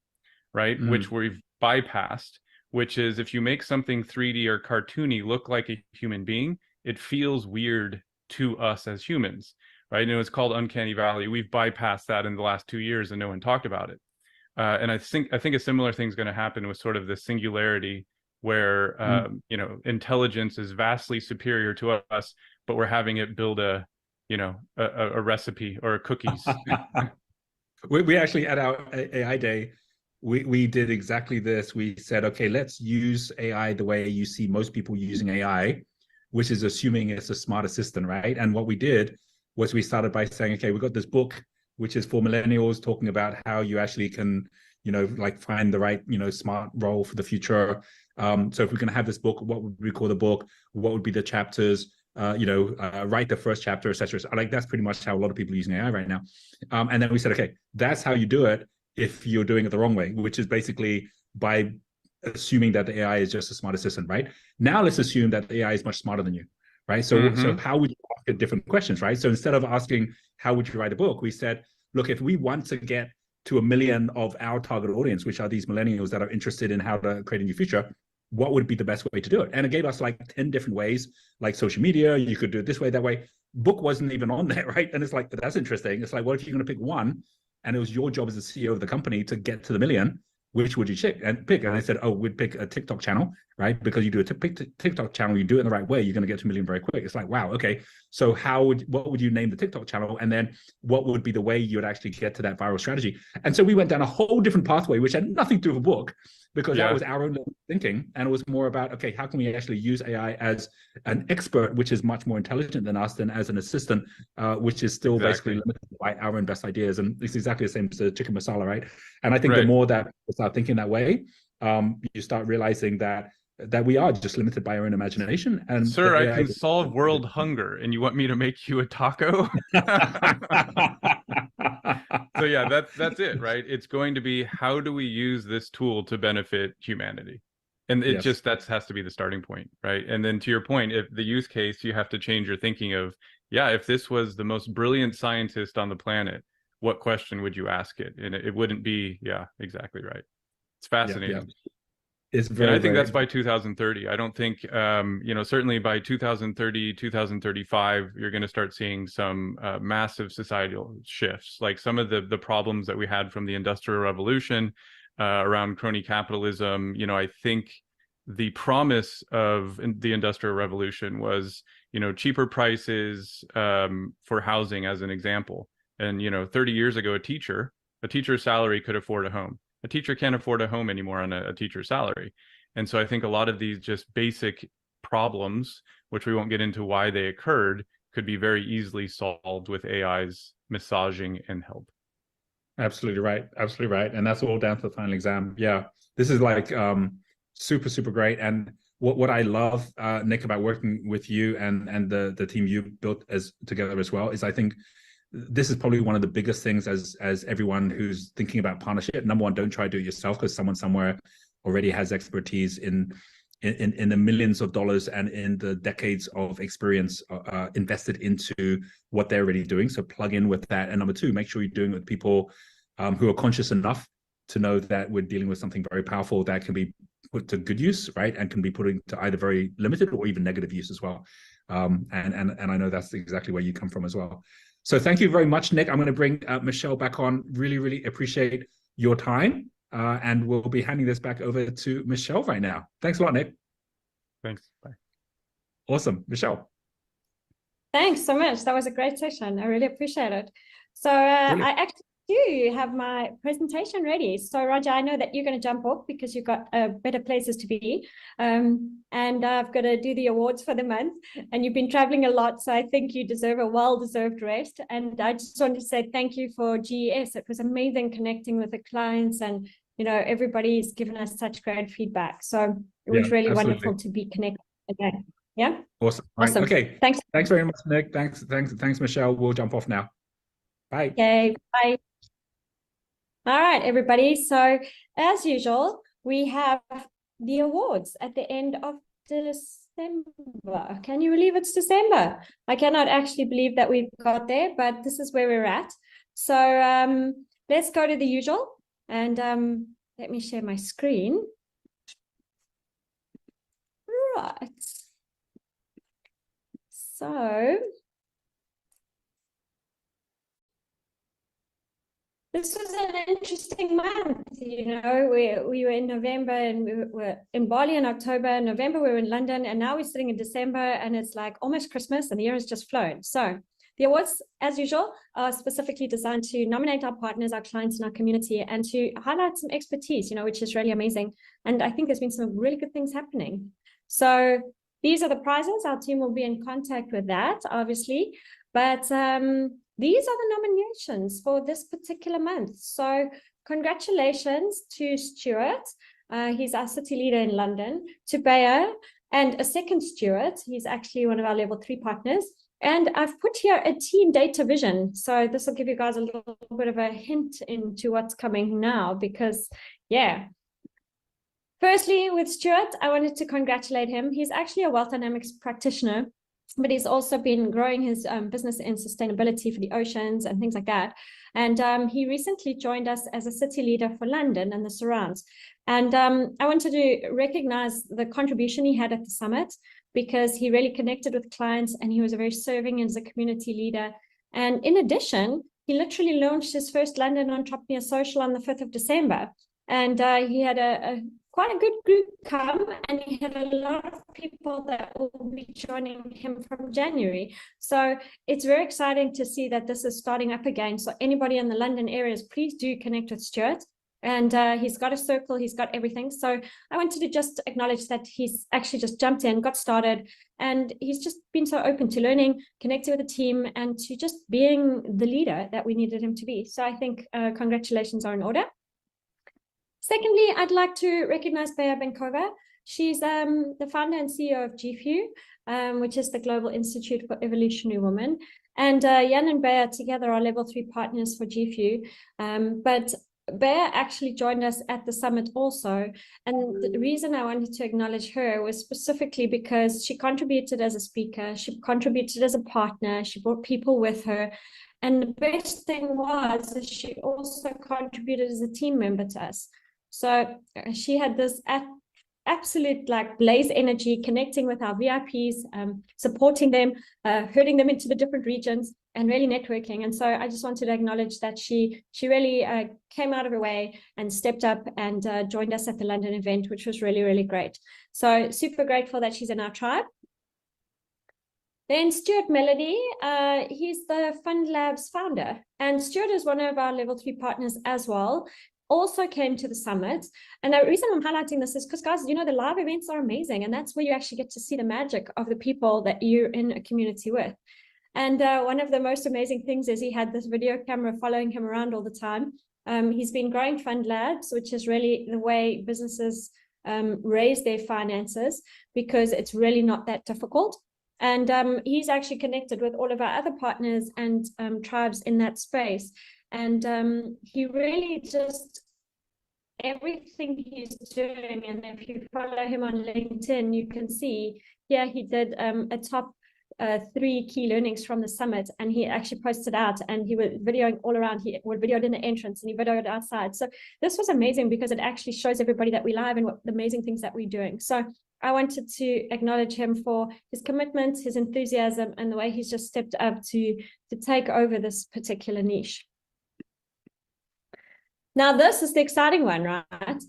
right? Which we've bypassed, which is if you make something 3D or cartoony look like a human being, it feels weird to us as humans, right? And it's called uncanny valley. We've bypassed that in the last 2 years and no one talked about it. And I think a similar thing is going to happen with sort of the singularity where, intelligence is vastly superior to us, but we're having it build a recipe or cookies. We actually, at our AI day, we did exactly this. We said, okay, let's use AI the way you see most people using AI, which is assuming it's a smart assistant, right? And what we did was we started by saying, okay, we've got this book, which is for millennials, talking about how you actually can, find the right, smart role for the future. So if we're going to have this book, what would we call the book? What would be the chapters? Write the first chapter, etc. So, that's pretty much how a lot of people are using AI right now. And then we said, okay, that's how you do it if you're doing it the wrong way, which is basically by assuming that the AI is just a smart assistant, right? Now let's assume that the AI is much smarter than you, right? So, so how would you ask it different questions, right? So instead of asking, how would you write a book? We said, look, if we want to get to 1 million of our target audience, which are these millennials that are interested in how to create a new future, what would be the best way to do it? And it gave us like 10 different ways, like social media, you could do it this way, that way. Book wasn't even on there, right? And it's like, that's interesting. It's like, what if you're going to pick one and it was your job as the CEO of the company to get to the million? Which would you pick? And I said, oh, we'd pick a TikTok channel, right? Because you do a TikTok channel, you do it in the right way, you're going to get to 1 million very quick. It's like, wow, okay. So what would you name the TikTok channel? And then what would be the way you would actually get to that viral strategy? And so we went down a whole different pathway, which had nothing to do with a book, because that was our own thinking. And it was more about, okay, how can we actually use AI as an expert, which is much more intelligent than us, than as an assistant, which is still basically limited by our own best ideas. And it's exactly the same as the chicken masala, right? And I think the more that we start thinking that way, you start realizing that we are just limited by our own imagination. And sir, I can solve world hunger, and you want me to make you a taco? So yeah, that's it, right? It's going to be, how do we use this tool to benefit humanity? And it Yes. just, that has to be the starting point, right? And then to your point, if the use case, you have to change your thinking of, yeah, if this was the most brilliant scientist on the planet, what question would you ask it? And it wouldn't be, yeah, exactly right. It's fascinating. Yeah. It's And very, I think very, that's by 2030. I don't think, you know, certainly by 2030, 2035, you're going to start seeing some massive societal shifts. Like some of the problems that we had from the Industrial Revolution around crony capitalism, you know, I think the promise of the Industrial Revolution was, you know, cheaper prices for housing, as an example. And, you know, 30 years ago, a teacher's salary could afford a home. A teacher can't afford a home anymore on a teacher's salary. And so I think a lot of these just basic problems, which we won't get into why they occurred, could be very easily solved with AI's massaging and help. Absolutely right. Absolutely right. And that's all down to the final exam. Yeah. This is like super, super great. And what I love, Nick, about working with you and the team you built together as well, is I think this is probably one of the biggest things as everyone who's thinking about partnership. Number one, don't try to do it yourself, because someone somewhere already has expertise in the millions of dollars and in the decades of experience invested into what they're already doing. So plug in with that. And number two, make sure you're doing it with people who are conscious enough to know that we're dealing with something very powerful that can be put to good use, right? And can be put into either very limited or even negative use as well. And I know that's exactly where you come from as well. So thank you very much, Nick. I'm going to bring Michelle back on. Really, really appreciate your time. And we'll be handing this back over to Michelle right now. Thanks a lot, Nick. Thanks. Bye. Awesome. Michelle. Thanks so much. That was a great session. I really appreciate it. So I actually do have my presentation ready. So Roger, I know that you're going to jump off because you've got better places to be. And I've got to do the awards for the month. And you've been traveling a lot, so I think you deserve a well-deserved rest. And I just wanted to say thank you for GES. It was amazing connecting with the clients, and you know, everybody's given us such great feedback. So it was really wonderful to be connected again. Yeah. Awesome. Awesome. Right. Okay. Thanks. Thanks very much, Nick. Thanks, Michelle. We'll jump off now. Bye. Okay. Bye. All right, everybody. So as usual, we have the awards at the end of December. Can you believe it's December? I cannot actually believe that we've got there, but this is where we're at. So let's go to the usual, and let me share my screen. Right. So this was an interesting month. You know, we were in November, and we were in Bali in October. November, we were in London, and now we're sitting in December, and it's like almost Christmas, and the year has just flown. So the awards, as usual, are specifically designed to nominate our partners, our clients, and our community, and to highlight some expertise, you know, which is really amazing. And I think there's been some really good things happening. So these are the prizes. Our team will be in contact with that, obviously. But these are the nominations for this particular month. So congratulations to Stuart. He's our city leader in London, to Bayer, and a second Stuart. He's actually one of our level 3 partners. And I've put here a team data vision. So this will give you guys a little bit of a hint into what's coming now, because, yeah. Firstly, with Stuart, I wanted to congratulate him. He's actually a wealth dynamics practitioner, but he's also been growing his business in sustainability for the oceans and things like that. And he recently joined us as a city leader for London and the surrounds. And I wanted to recognize the contribution he had at the summit, because he really connected with clients, and he was very serving as a community leader. And in addition, he literally launched his first London Entrepreneur Social on the 5th of December. And he had quite a good group come, and he had a lot of people that will be joining him from January. So it's very exciting to see that this is starting up again. So anybody in the London areas, please do connect with Stuart. And he's got a circle, he's got everything. So I wanted to just acknowledge that he's actually just jumped in, got started, and he's just been so open to learning, connecting with the team, and to just being the leader that we needed him to be. So I think congratulations are in order. Secondly, I'd like to recognize Bea Benkova. She's the founder and CEO of GFU, which is the Global Institute for Evolutionary Women. And Jan and Bea together are level 3 partners for GFU. But Bear actually joined us at the summit also. And the reason I wanted to acknowledge her was specifically because she contributed as a speaker, she contributed as a partner, she brought people with her. And the best thing was that she also contributed as a team member to us. So she had this absolute like blaze energy, connecting with our VIPs, supporting them, herding them into the different regions, and really networking. And so I just wanted to acknowledge that she really came out of her way and stepped up and joined us at the London event, which was really, really great. So super grateful that she's in our tribe. Then Stuart Melody, he's the Fund Labs founder, and Stuart is one of our level 3 partners as well. Also came to the summit. And the reason I'm highlighting this is because, guys, you know, the live events are amazing, and that's where you actually get to see the magic of the people that you're in a community with. And one of the most amazing things is he had this video camera following him around all the time. He's been growing Fund Labs, which is really the way businesses raise their finances, because it's really not that difficult. And he's actually connected with all of our other partners and tribes in that space. And he really just, everything he's doing, and if you follow him on LinkedIn, you can see here he did a top 3 key learnings from the summit, and he actually posted out, and he was videoing all around. He would videoed in the entrance and he videoed outside. So this was amazing because it actually shows everybody that we live and what the amazing things that we're doing. So I wanted to acknowledge him for his commitment, his enthusiasm, and the way he's just stepped up to take over this particular niche. Now, this is the exciting one, right?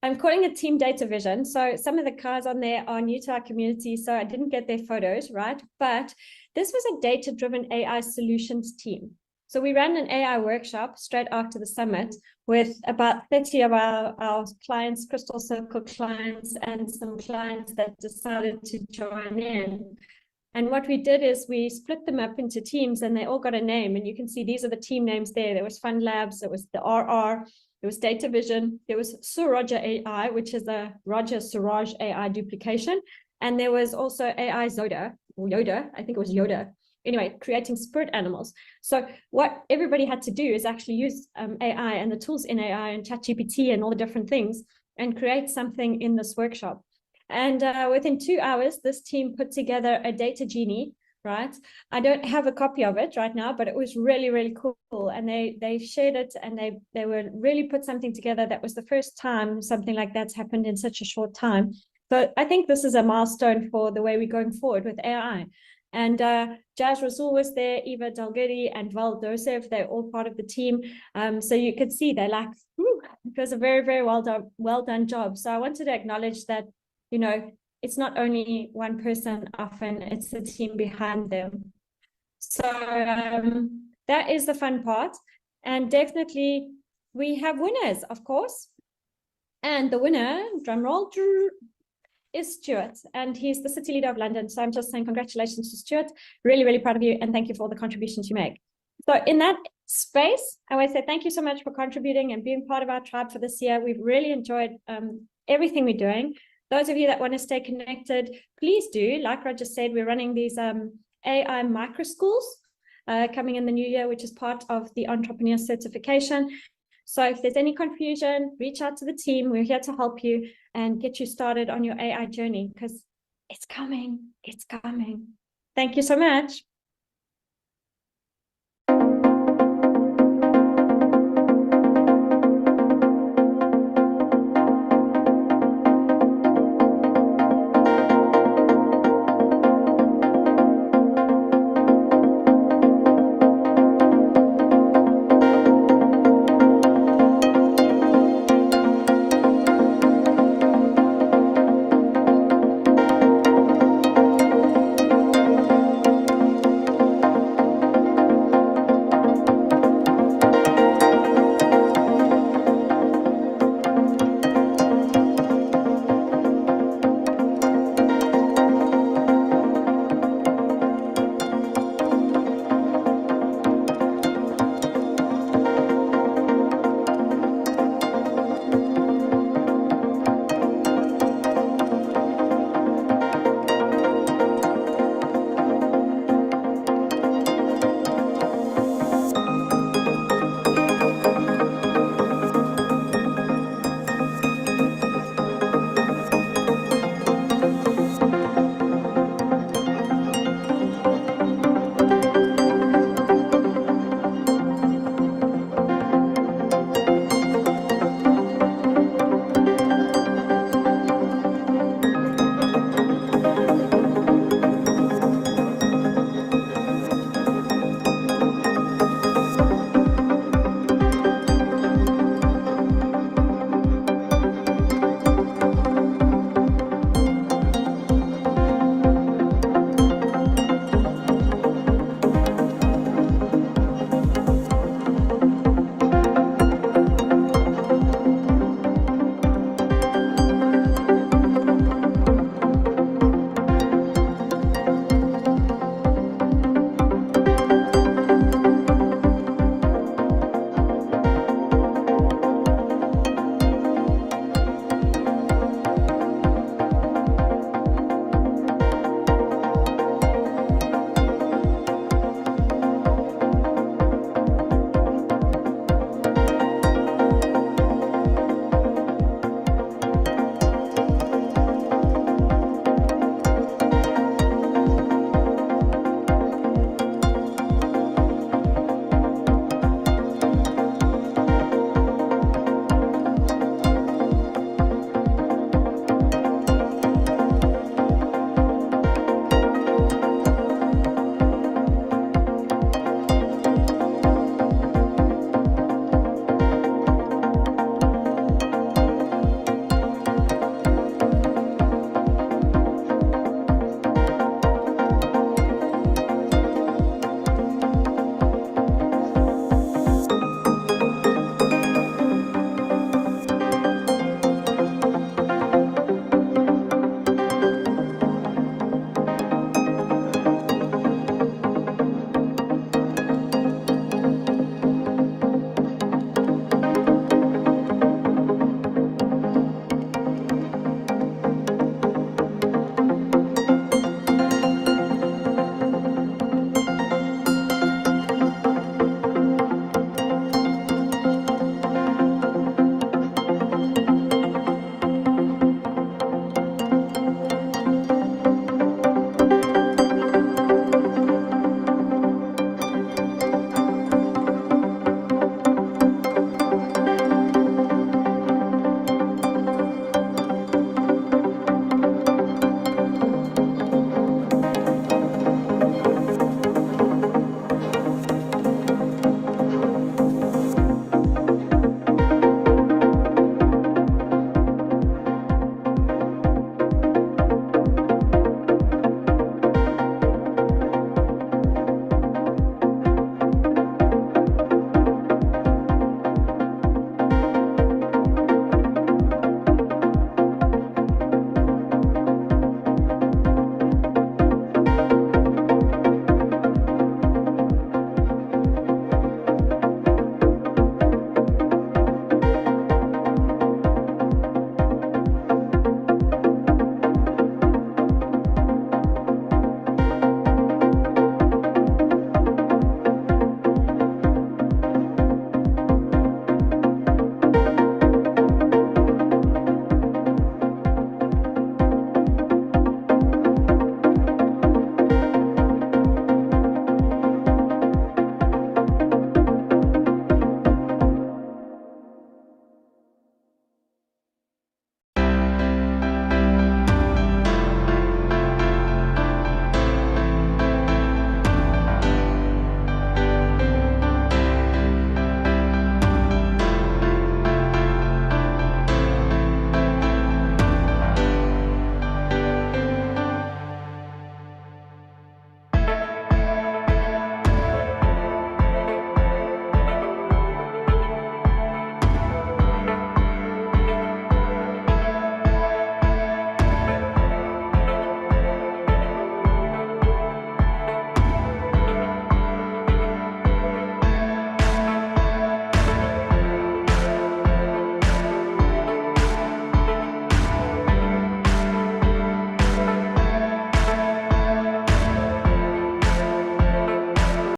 I'm calling it Team Data Vision. So some of the guys on there are new to our community, so I didn't get their photos, right? But this was a data-driven AI solutions team. So we ran an AI workshop straight after the summit with about 30 of our clients, Crystal Circle clients, and some clients that decided to join in. And what we did is we split them up into teams, and they all got a name. And you can see these are the team names there. There was Fund Labs, there was the RR, there was Data Vision, there was Suraj AI, which is a Roger Suraj AI duplication. And there was also AI Zoda, or Yoda, I think it was Yoda. Anyway, creating spirit animals. So what everybody had to do is actually use AI and the tools in AI and ChatGPT and all the different things and create something in this workshop. And within 2 hours, this team put together a data genie, right? I don't have a copy of it right now, but it was really, really cool. And they shared it, and they were really put something together that was the first time something like that's happened in such a short time. So I think this is a milestone for the way we're going forward with AI. And Jazz Rasul was there, Eva Dalgiri and Val Dosev, they're all part of the team. So you could see they're like, it was a very, very well done job. So I wanted to acknowledge that, you know, it's not only one person, often it's the team behind them. So that is the fun part. And definitely we have winners, of course. And the winner, drum roll, is Stuart, and he's the city leader of London. So I'm just saying congratulations to Stuart. Really, really proud of you, and thank you for all the contributions you make. So in that space, I want to say thank you so much for contributing and being part of our tribe for this year. We've really enjoyed everything we're doing. Those of you that want to stay connected, please do. Like Roger said, we're running these AI micro schools coming in the new year, which is part of the entrepreneur certification. So if there's any confusion, reach out to the team. We're here to help you and get you started on your AI journey, because it's coming. It's coming. Thank you so much.